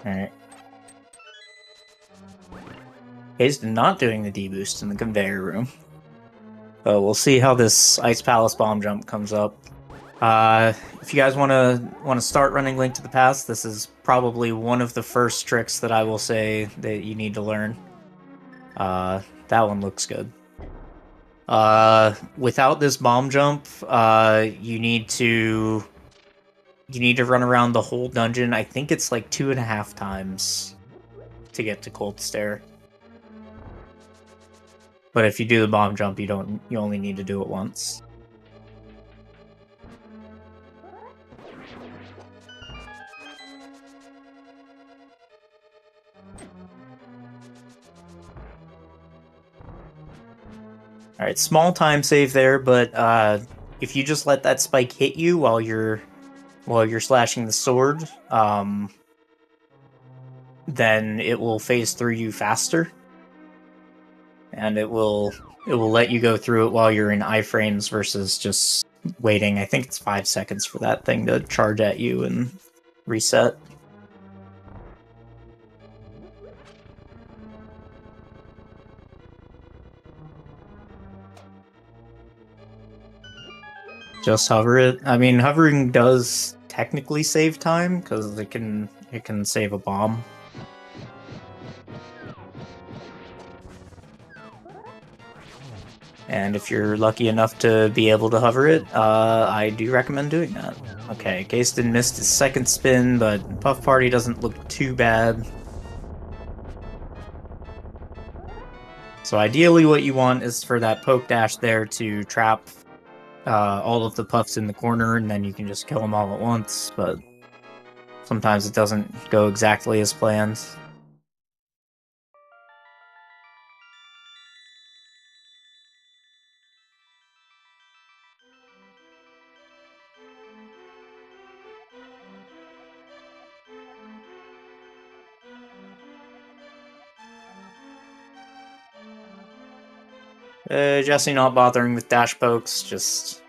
Alright. Kaesden not doing the D-boost in the conveyor room. But we'll see how this Ice Palace bomb jump comes up. If you guys want to start running Link to the Past, this is probably one of the first tricks that I will say that you need to learn. That one looks good. Without this bomb jump, you need to run around the whole dungeon. I think it's like 2.5 times to get to Cold Stare. But if you do the bomb jump, you only need to do it once. Alright, small time save there, but if you just let that spike hit you while you're slashing the sword, then it will phase through you faster. And it will let you go through it while you're in iframes versus just waiting. I think it's 5 seconds for that thing to charge at you and reset. Just hover it. I mean, hovering does technically save time because it can save a bomb. And if you're lucky enough to be able to hover it, I do recommend doing that. Okay, Kaesden missed his second spin, but Puff Party doesn't look too bad. So ideally what you want is for that poke dash there to trap all of the puffs in the corner, and then you can just kill them all at once, but sometimes it doesn't go exactly as planned. Jesse not bothering with dash pokes, just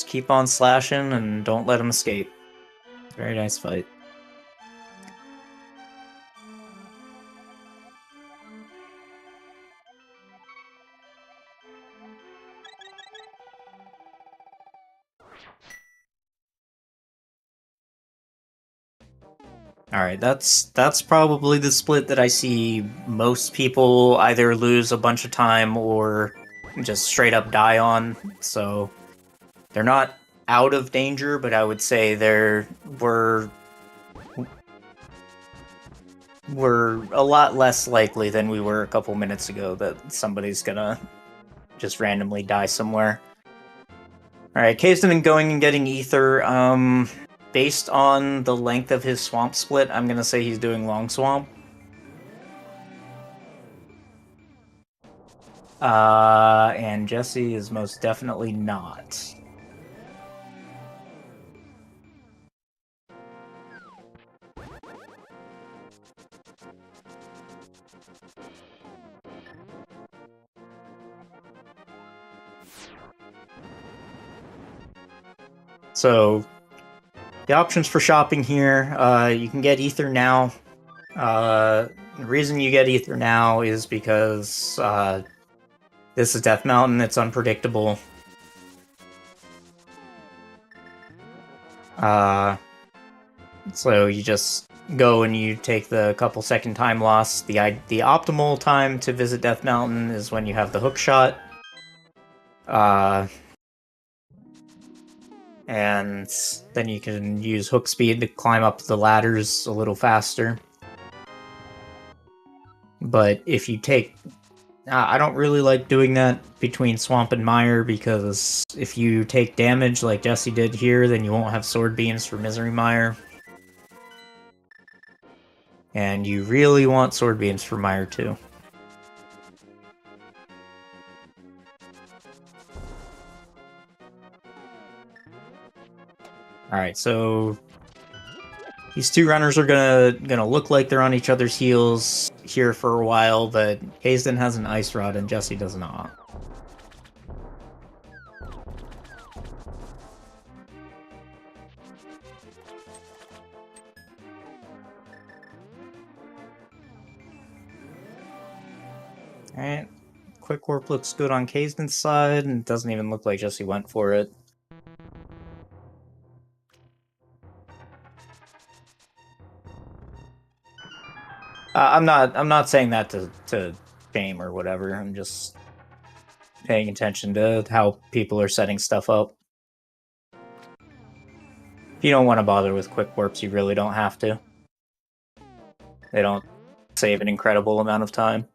keep on slashing and don't let him escape. Very nice fight. Alright, that's probably the split that I see most people either lose a bunch of time or just straight up die on, so they're not out of danger, but I would say we're a lot less likely than we were a couple minutes ago that somebody's gonna just randomly die somewhere. Alright, Kaesden going and getting Ether. Based on the length of his swamp split, I'm gonna say he's doing long swamp. And Jesse is most definitely not. So, the options for shopping here, you can get Ether now. The reason you get Ether now is because this is Death Mountain, it's unpredictable. So you just go and you take the couple second time loss. The optimal time to visit Death Mountain is when you have the hook shot. And then you can use hook speed to climb up the ladders a little faster. But if you take... I don't really like doing that between Swamp and Mire, because if you take damage like Jesse did here, then you won't have Sword Beams for Misery Mire. And you really want Sword Beams for Mire too. Alright, so these two runners are gonna look like they're on each other's heels here for a while, but Kaesden has an Ice Rod and Jesse does not. Alright. Quick warp looks good on Kaesden's side, and it doesn't even look like Jesse went for it. I'm not saying that to shame or whatever. I'm just paying attention to how people are setting stuff up. If you don't want to bother with quick warps, you really don't have to. They don't save an incredible amount of time.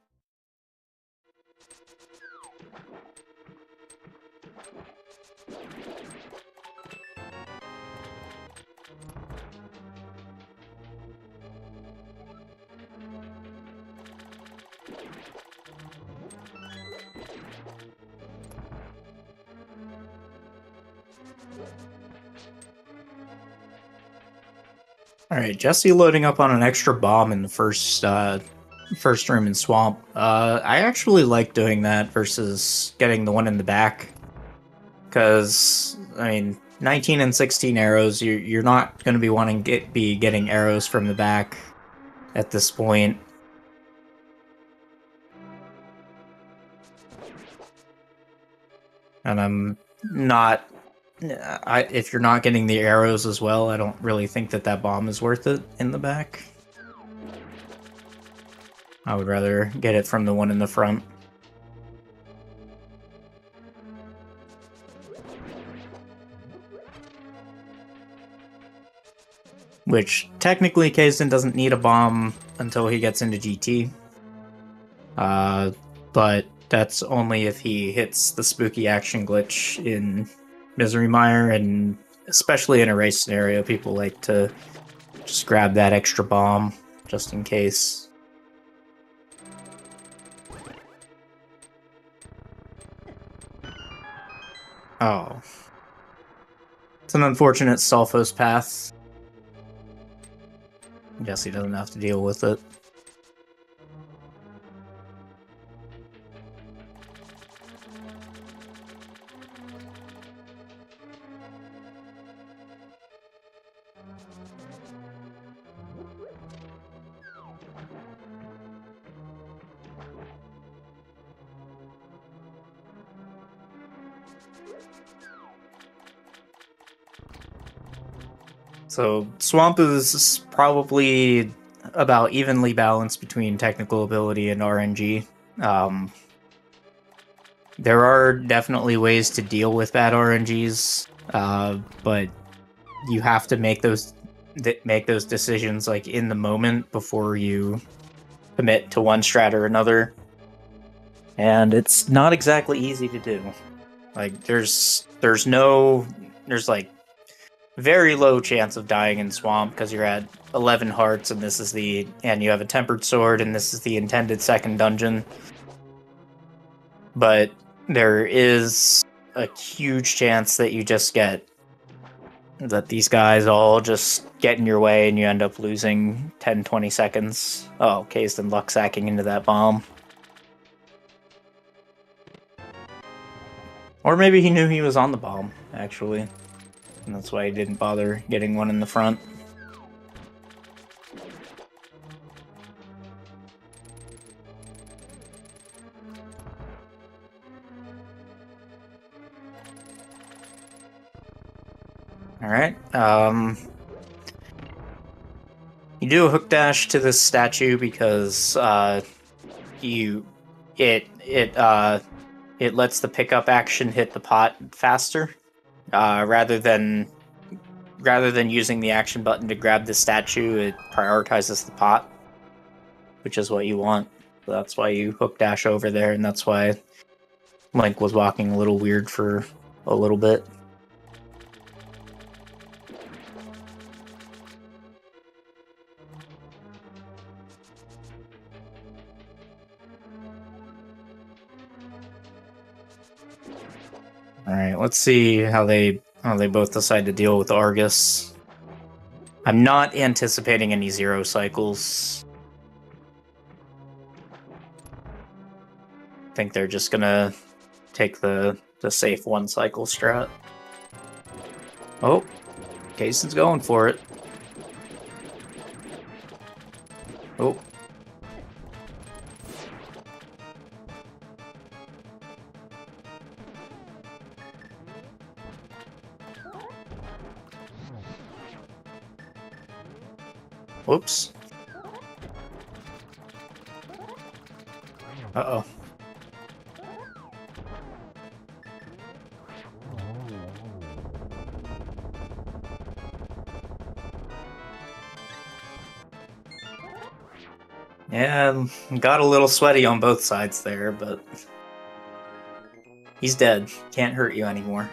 Alright, Jesse loading up on an extra bomb in the first room in Swamp. I actually like doing that versus getting the one in the back. Because, I mean, 19 and 16 arrows, you're not going to be wanting to be getting arrows from the back at this point. And I'm not... if you're not getting the arrows as well, I don't really think that bomb is worth it in the back. I would rather get it from the one in the front. Which, technically, Kaesden doesn't need a bomb until he gets into GT. But that's only if he hits the spooky action glitch in Misery Mire, and especially in a race scenario, people like to just grab that extra bomb, just in case. Oh. It's an unfortunate Sulfos path. Guess he doesn't have to deal with it. So, Swamp is probably about evenly balanced between technical ability and RNG. There are definitely ways to deal with bad RNGs, but you have to make those decisions like in the moment before you commit to one strat or another. And it's not exactly easy to do. Like there's like very low chance of dying in Swamp because you're at 11 hearts and you have a tempered sword and this is the intended second dungeon. But there is a huge chance that these guys all just get in your way and you end up losing 10-20 seconds. Oh, Kaesden luck sacking into that bomb. Or maybe he knew he was on the bomb, actually. And that's why he didn't bother getting one in the front. Alright, you do a hook dash to this statue because, it lets the pickup action hit the pot faster, rather than using the action button to grab the statue. It prioritizes the pot, which is what you want. So that's why you hook dash over there, and that's why Link was walking a little weird for a little bit. Alright, let's see how they both decide to deal with Argus. I'm not anticipating any 0 cycles. I think they're just gonna take the safe 1 cycle strat. Oh, Kaesden's going for it. Oh. Whoops. Uh-oh. Yeah, got a little sweaty on both sides there, but he's dead. Can't hurt you anymore.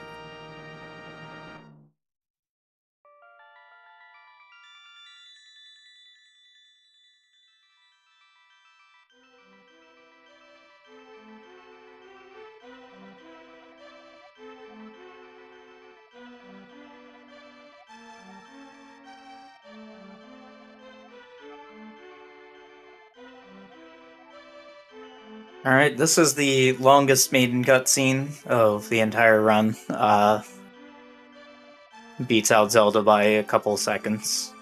Alright, this is the longest maiden cutscene of the entire run. Beats out Zelda by a couple seconds.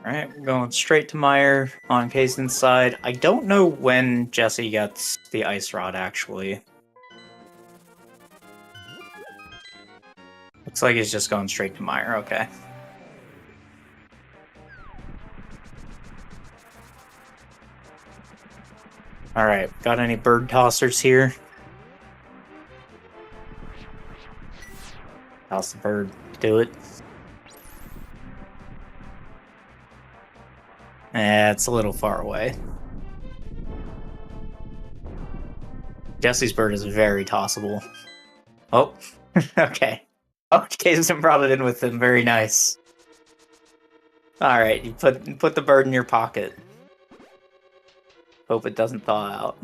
Alright, we're going straight to Meyer on Kaesden's side. I don't know when Jesse gets the Ice Rod, actually. Looks like he's just going straight to Meyer, okay. Alright, got any bird tossers here? Toss the bird, do it. It's a little far away. Jesse's bird is very tossable. Oh, okay. Oh, Kaesden brought it in with him. Very nice. Alright, you put the bird in your pocket. Hope it doesn't thaw out.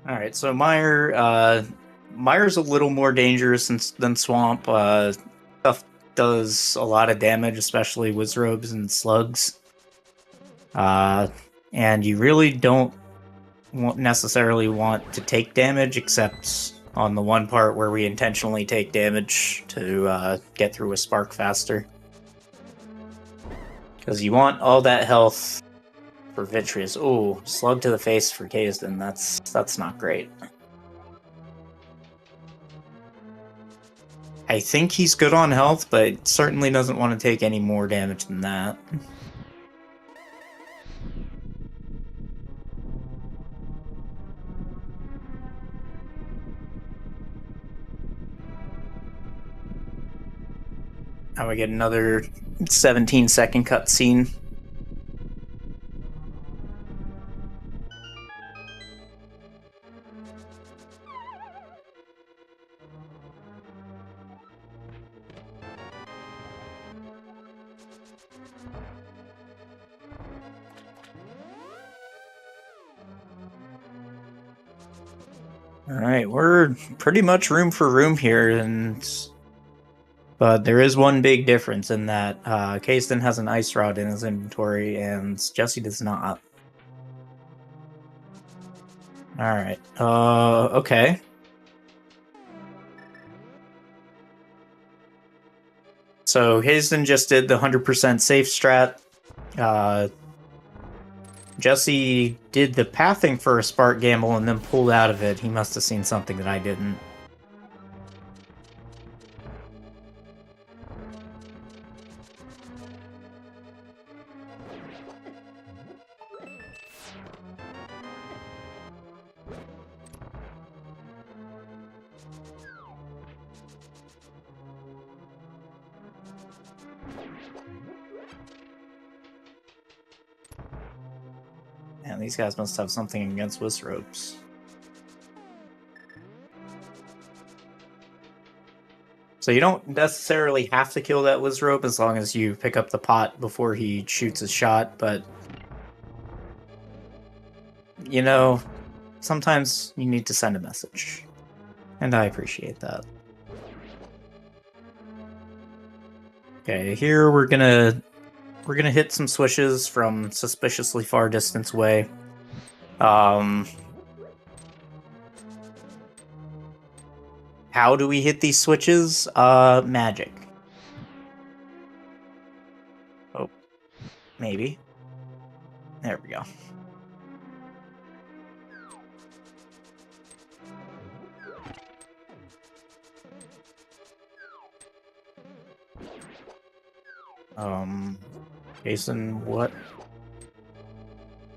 Alright, so Meyer's a little more dangerous than Swamp. Stuff does a lot of damage, especially Wizrobes and Slugs. And you really don't necessarily want to take damage, except on the one part where we intentionally take damage to get through a spark faster. Because you want all that health for Vitreous. Ooh, slug to the face for Kaesden. That's not great. I think he's good on health, but certainly doesn't want to take any more damage than that. Now we get another 17-second cutscene. Alright, we're pretty much room for room here, but there is one big difference in that Kaesden has an Ice Rod in his inventory, and Jesse does not. Alright, okay. So Kaesden just did the 100% safe strat. Jesse did the pathing for a Spark Gamble and then pulled out of it. He must have seen something that I didn't. Man, these guys must have something against Wizrobes. So you don't necessarily have to kill that Wizrobe as long as you pick up the pot before he shoots his shot, but you know, sometimes you need to send a message. And I appreciate that. Okay, here we're gonna hit some swishes from suspiciously far distance away. How do we hit these switches? Magic. Oh, maybe. There we go. Jason, what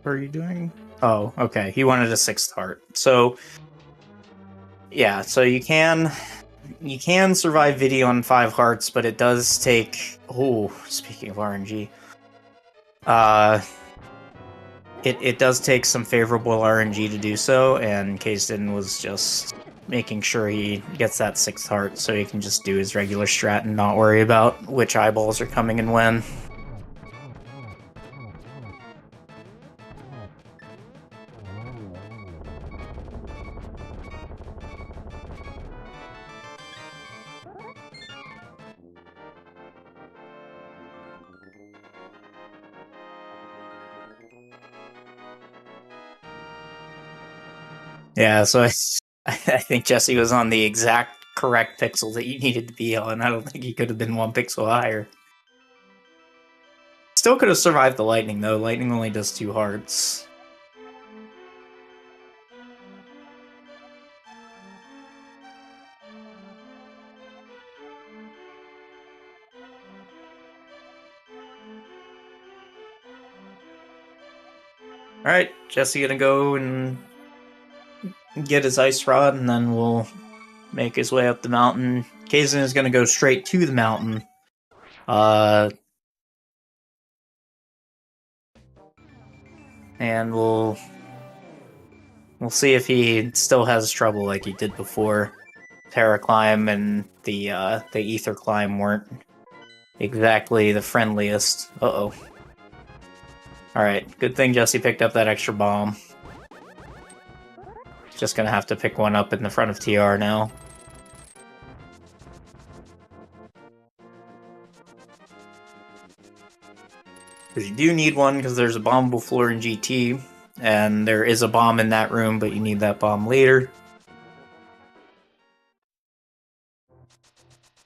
are you doing? Oh, okay. He wanted a 6th heart. So, yeah, so you can survive video on 5 hearts, but it does take... Oh, speaking of RNG. It does take some favorable RNG to do so, and Kaesden was just making sure he gets that 6th heart so he can just do his regular strat and not worry about which eyeballs are coming and when. Yeah, so I think Jesse was on the exact correct pixel that you needed to be on. I don't think he could have been 1 pixel higher. Still could have survived the lightning, though. Lightning only does 2 hearts. Alright, Jesse gonna go and get his ice rod, and then we'll make his way up the mountain. Kaesden is gonna go straight to the mountain. And we'll see if he still has trouble like he did before. Paraclimb and the ether climb weren't exactly the friendliest. Uh-oh. Alright, good thing Jesse picked up that extra bomb. Just gonna have to pick one up in the front of TR now. Because you do need one, because there's a bombable floor in GT, and there is a bomb in that room, but you need that bomb later.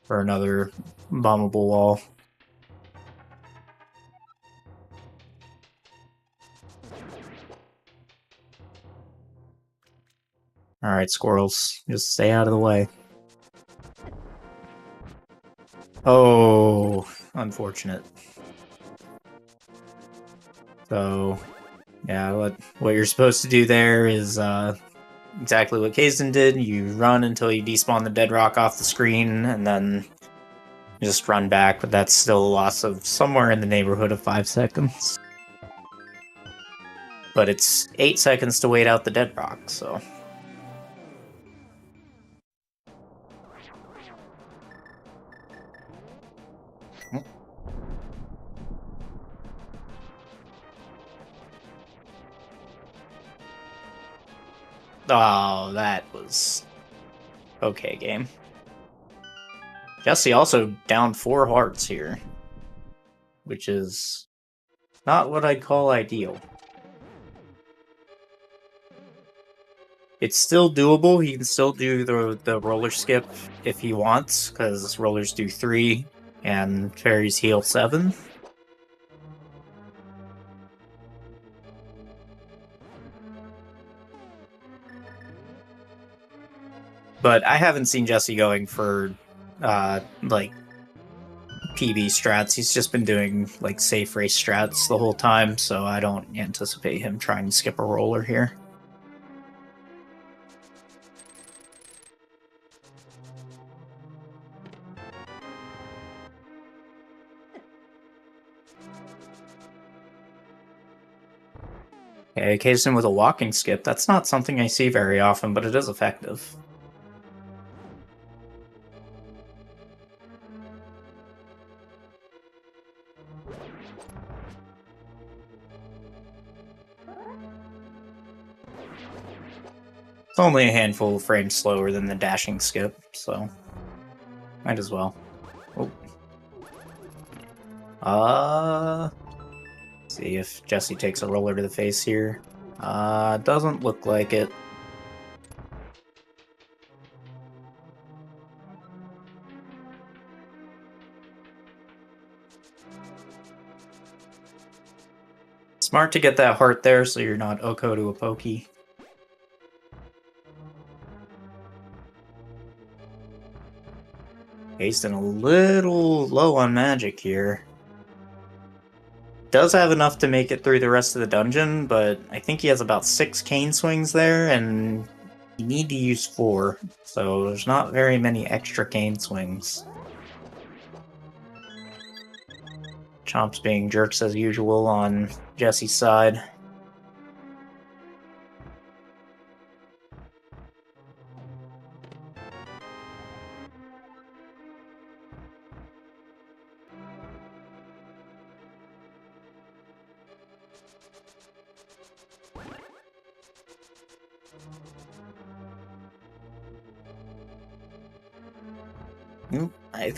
For another bombable wall. Alright, squirrels. Just stay out of the way. Oh, unfortunate. So, yeah, what you're supposed to do there is exactly what Kaesden did. You run until you despawn the dead rock off the screen, and then just run back, but that's still a loss of somewhere in the neighborhood of 5 seconds. But it's 8 seconds to wait out the dead rock, so... Oh, that was... okay, game. Jesse also down 4 hearts here, which is not what I'd call ideal. It's still doable. He can still do the roller skip if he wants, because rollers do 3 and fairies heal 7. But I haven't seen Jesse going for, like, PB strats. He's just been doing, like, safe race strats the whole time, so I don't anticipate him trying to skip a roller here. Okay, Kaesden with a walking skip. That's not something I see very often, but it is effective. It's only a handful of frames slower than the dashing skip, so might as well. Oh. See if Jesse takes a roller to the face here. Doesn't look like it. Smart to get that heart there so you're not Oko to a pokey. Kaesden a little low on magic here. Does have enough to make it through the rest of the dungeon, but I think he has about 6 cane swings there, and you need to use 4, so there's not very many extra cane swings. Chomp's being jerks as usual on Jesse's side.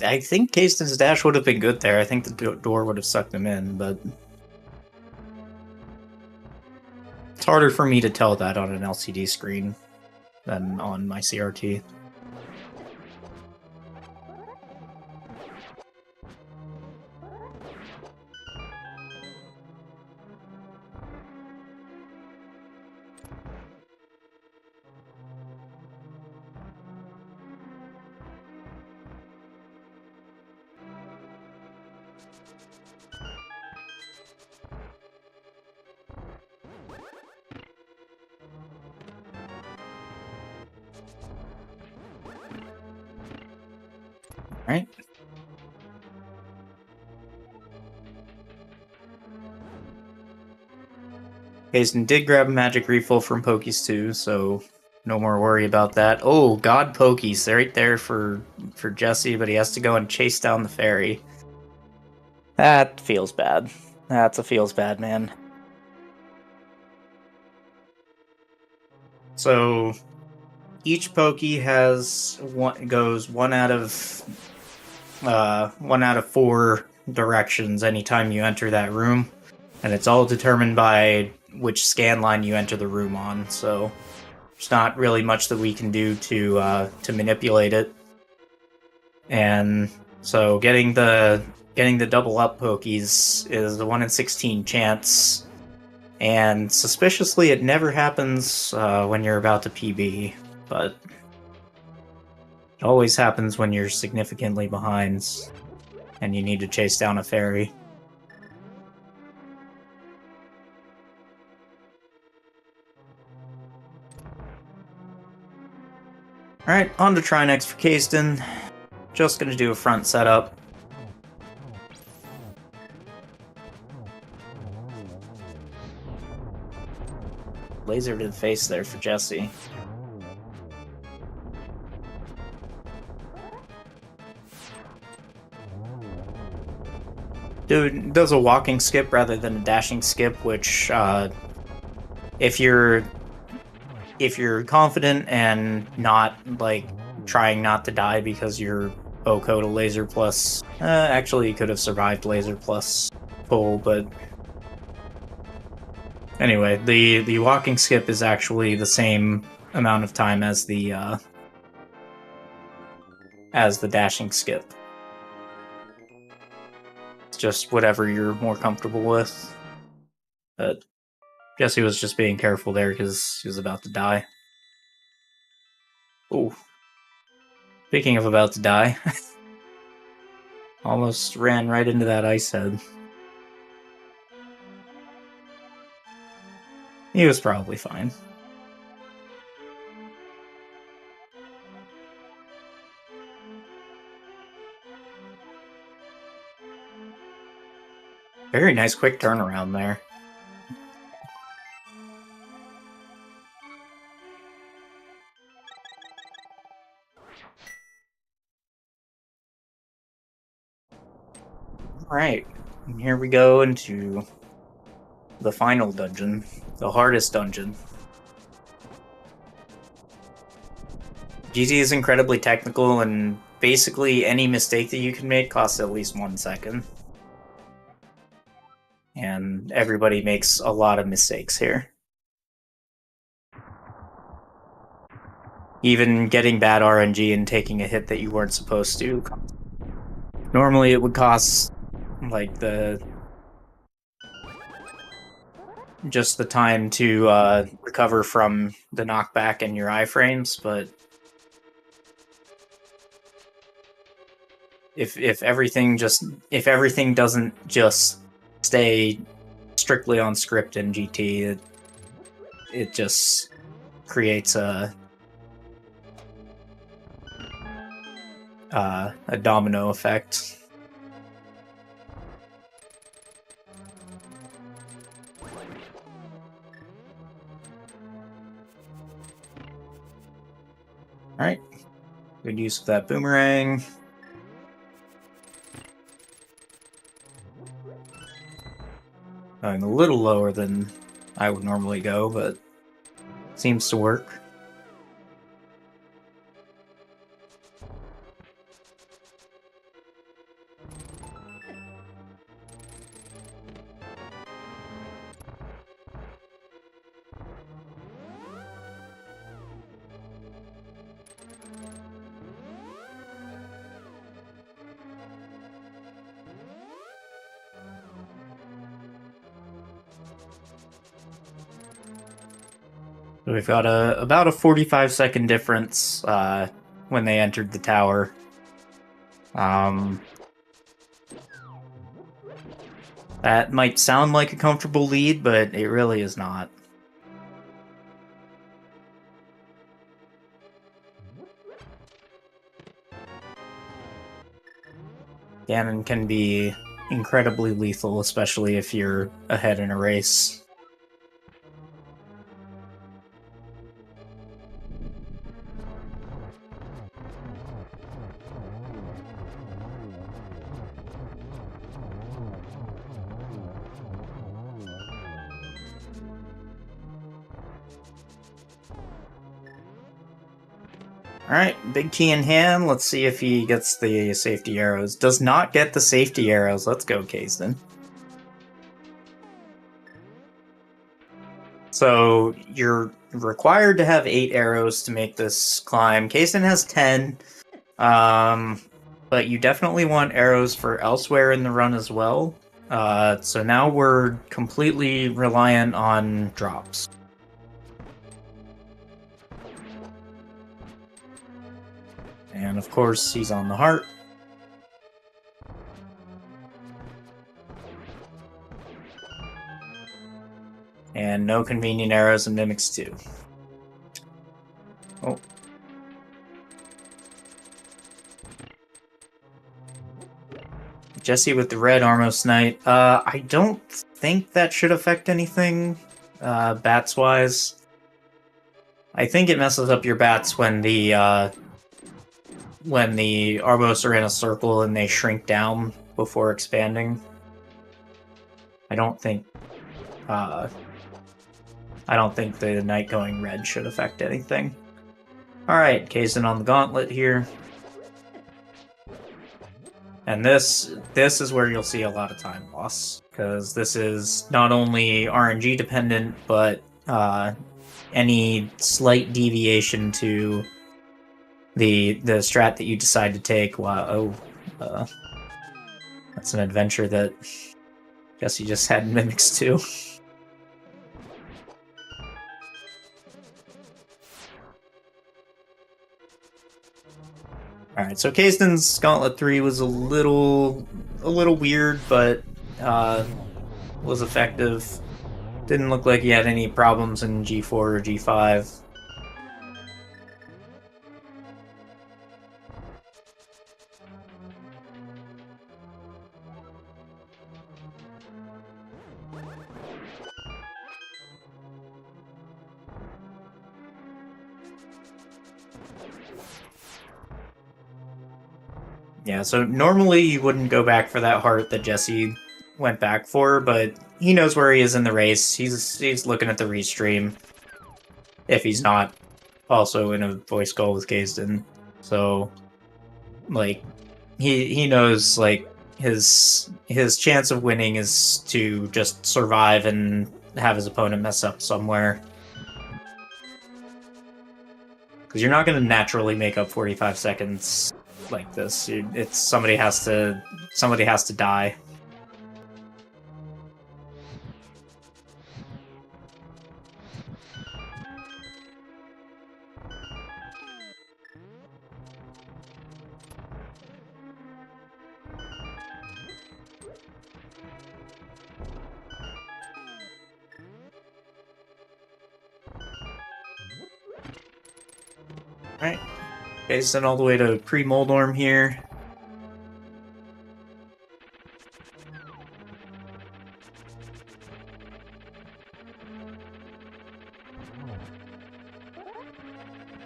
I think Kaesden's dash would have been good there. I think the door would have sucked him in, but it's harder for me to tell that on an LCD screen than on my CRT. Right? Kaesden did grab a magic refill from Pokies too, so no more worry about that. Oh, God Pokies, they're right there for Jesse, but he has to go and chase down the fairy. That feels bad. That's a feels bad, man. So each Pokey has goes one out of 4 directions anytime you enter that room, and it's all determined by which scan line you enter the room on. So there's not really much that we can do to manipulate it. And so getting the double up Pokies is a 1 in 16 chance. And suspiciously, it never happens when you're about to PB, but it always happens when you're significantly behind and you need to chase down a fairy. Alright, on to try next for Kaesden. Just gonna do a front setup. Laser to the face there for Jesse. Dude does a walking skip rather than a dashing skip, which if you're confident and not like trying not to die because you're Oko to laser plus, actually you could have survived laser plus pull, but anyway, the walking skip is actually the same amount of time as the dashing skip. It's just whatever you're more comfortable with. But Jesse was just being careful there because he was about to die. Ooh. Speaking of about to die, almost ran right into that ice head. He was probably fine. Very nice quick turnaround there. Alright, and here we go into the final dungeon, the hardest dungeon. GT is incredibly technical, and basically any mistake that you can make costs at least 1 second. And everybody makes a lot of mistakes here. Even getting bad RNG and taking a hit that you weren't supposed to. Normally it would cost like just the time to recover from the knockback and your iframes, but if everything doesn't just stay strictly on script in GT, it just creates a domino effect. Alright, good use of that boomerang. Going a little lower than I would normally go, but seems to work. We've got about a 45-second difference when they entered the tower. That might sound like a comfortable lead, but it really is not. Ganon can be incredibly lethal, especially if you're ahead in a race. Alright, big key in hand. Let's see if he gets the safety arrows. Does not get the safety arrows. Let's go, Kaesden. So, you're required to have 8 arrows to make this climb. Kaesden has 10. But you definitely want arrows for elsewhere in the run as well. So now we're completely reliant on drops. And of course, he's on the heart. And no convenient arrows and mimics too. Oh. Jesse with the red Armosnite. I don't think that should affect anything, bats-wise. I think it messes up your bats when the Arbos are in a circle and they shrink down before expanding. I don't think the Knight going red should affect anything. Alright, Kaesden on the gauntlet here. And this is where you'll see a lot of time loss, because this is not only RNG dependent, but any slight deviation to the strat that you decide to take. Wow, that's an adventure that Jesse just had mimics too. Alright, so Kaesden's Gauntlet 3 was a little weird, but was effective. Didn't look like he had any problems in G4 or G5. Yeah, so normally you wouldn't go back for that heart that Jesse went back for, but he knows where he is in the race. He's looking at the restream if he's not also in a voice call with Kaesden, so like he knows like his chance of winning is to just survive and have his opponent mess up somewhere. Because you're not going to naturally make up 45 seconds like this. It's somebody has to die. Alright. Kaesden all the way to pre-Moldorm here.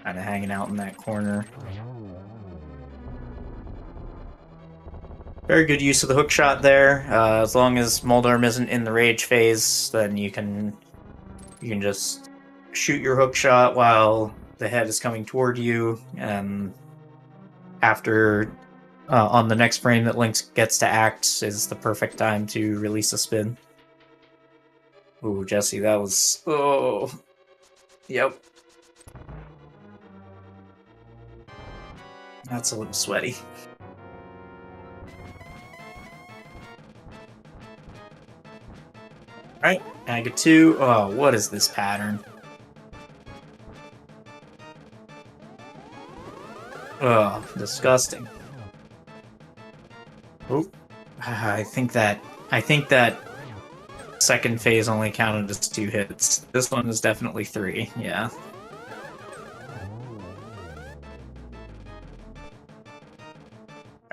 Kind of hanging out in that corner. Very good use of the hook shot there. As long as Moldorm isn't in the rage phase, then you can just shoot your hook shot while the head is coming toward you, and after on the next frame that Link gets to act is the perfect time to release a spin. Ooh, Jesse, that was... Oh. Yep. That's a little sweaty. Alright, Aga 2. Oh, what is this pattern? Oh, disgusting. Oh, I think that second phase only counted as 2 hits. This one is definitely 3, yeah.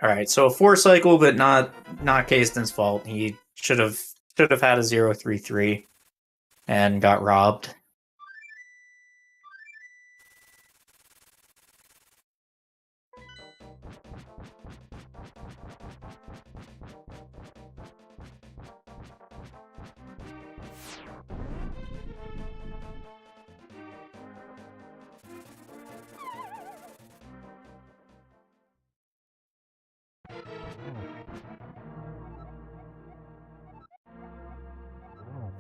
Alright, so a 4 cycle, but not Kaesden's fault. He should have had a 0-3-3 and got robbed.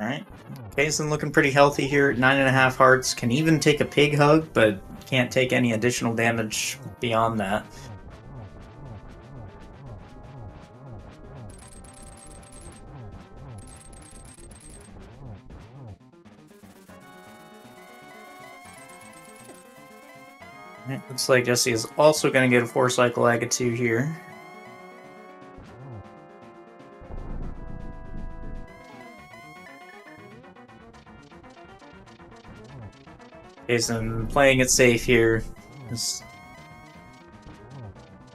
Alright. Kaesden looking pretty healthy here at 9.5 hearts. Can even take a pig hug, but can't take any additional damage beyond that. It looks like Jesse is also going to get a 4 cycle Aga 2 here. Kaesden playing it safe here. Just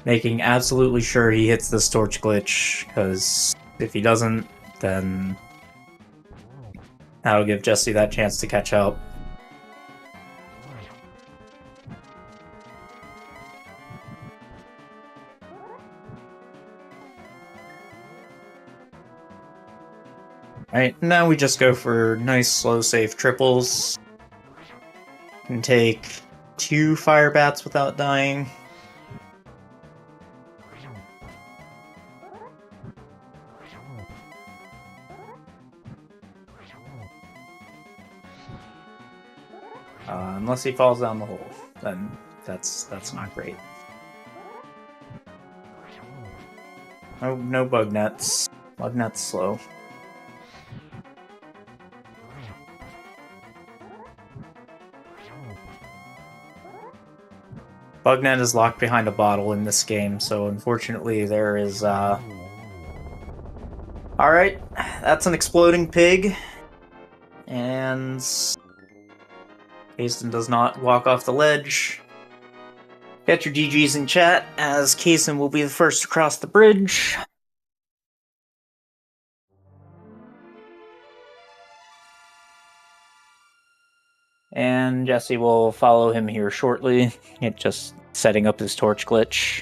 making absolutely sure he hits this torch glitch, because if he doesn't, then that'll give Jesse that chance to catch up. Alright, now we just go for nice slow safe triples. Can take 2 fire bats without dying. Unless he falls down the hole, then that's not great. No bug nets. Bug nets slow. Bugnet is locked behind a bottle in this game, so unfortunately there is, Alright, that's an exploding pig. And... Kaesden does not walk off the ledge. Get your GGs in chat, as Kaesden will be the first to cross the bridge. And Jesse will follow him here shortly. Just setting up his torch glitch.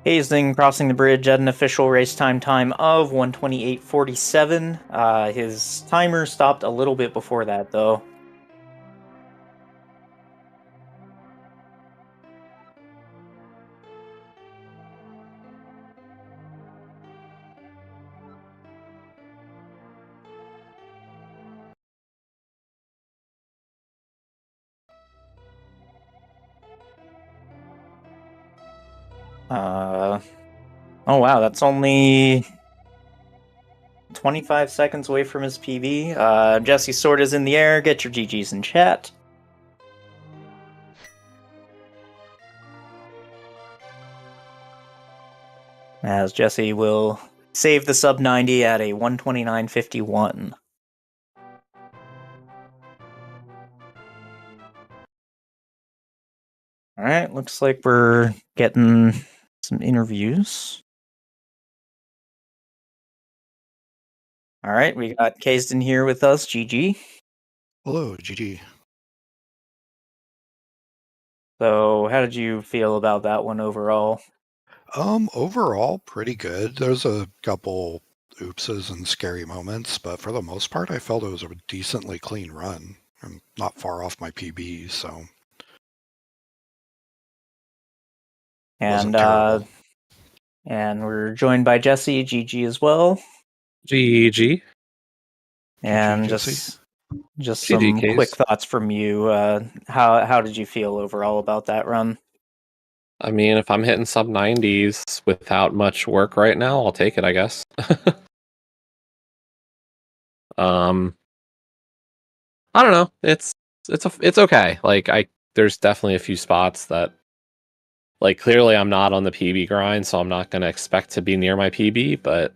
Kaesden crossing the bridge at an official race time of 1:28:47. His timer stopped a little bit before that, though. Oh wow, that's only 25 seconds away from his PB. Jesse's sword is in the air. Get your GGs in chat. As Jesse will save the sub 90 at a 1:29:51. Alright, looks like we're getting some interviews. Alright, we got Kaesden here with us. GG.
Hello, GG.
So, how did you feel about that one overall?
Overall, pretty good. There's a couple oopses and scary moments, but for the most part, I felt it was a decently clean run. I'm not far off my PB, so wasn't terrible.
And we're joined by Jesse, GG as well.
GG.
And
Jesse.
just
GG,
some
Case.
quick thoughts from you. How did you feel overall about that run?
I mean, if I'm hitting sub 90s without much work right now, I'll take it, I guess. I don't know. It's okay. Like there's definitely a few spots that like clearly I'm not on the PB grind, so I'm not going to expect to be near my PB, but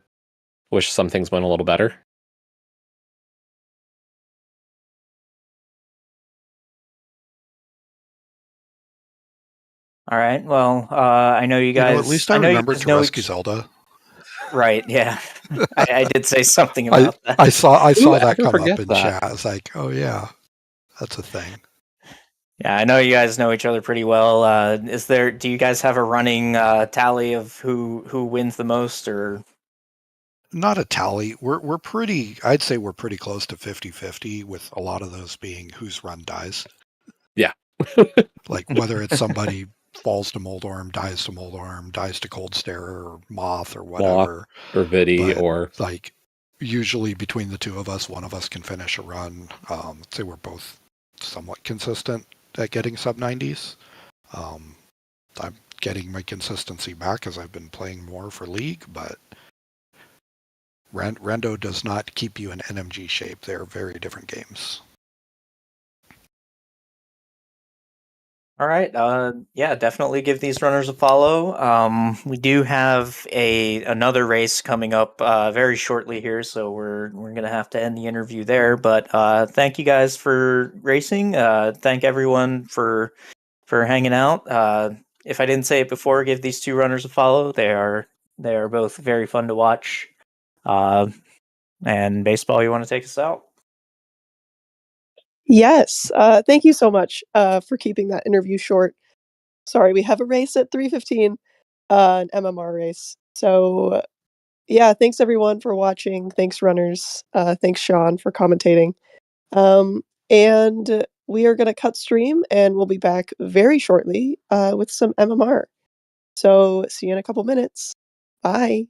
wish some things went a little better.
All right. Well, I know you guys.
At least I remembered to rescue Zelda.
Right. Yeah, I did say something about that.
I saw that come up in
that?
chat. I was like, oh yeah, that's a thing.
Yeah, I know you guys know each other pretty well. Do you guys have a running tally of who wins the most, or?
Not a tally. We're pretty. I'd say we're pretty close to 50-50, with a lot of those being whose run dies.
Yeah.
Like whether it's somebody falls to Moldorm, dies to Cold Stare or Moth or whatever,
or Vidi,
but,
or
like usually between the two of us, one of us can finish a run. Say we're both somewhat consistent at getting sub 90s. I'm getting my consistency back as I've been playing more for League, but Rando does not keep you in NMG shape. They're very different games.
All right. Yeah, definitely give these runners a follow. We do have another race coming up very shortly here, so we're gonna have to end the interview there. But thank you guys for racing. Thank everyone for hanging out. If I didn't say it before, give these two runners a follow. They are both very fun to watch. And baseball, you want to take us out?
Yes. Thank you so much for keeping that interview short. Sorry, we have a race at 3:15, an MMR race. So, yeah, thanks everyone for watching. Thanks, runners. Thanks, Sean, for commentating. And we are going to cut stream, and we'll be back very shortly with some MMR. So, see you in a couple minutes. Bye.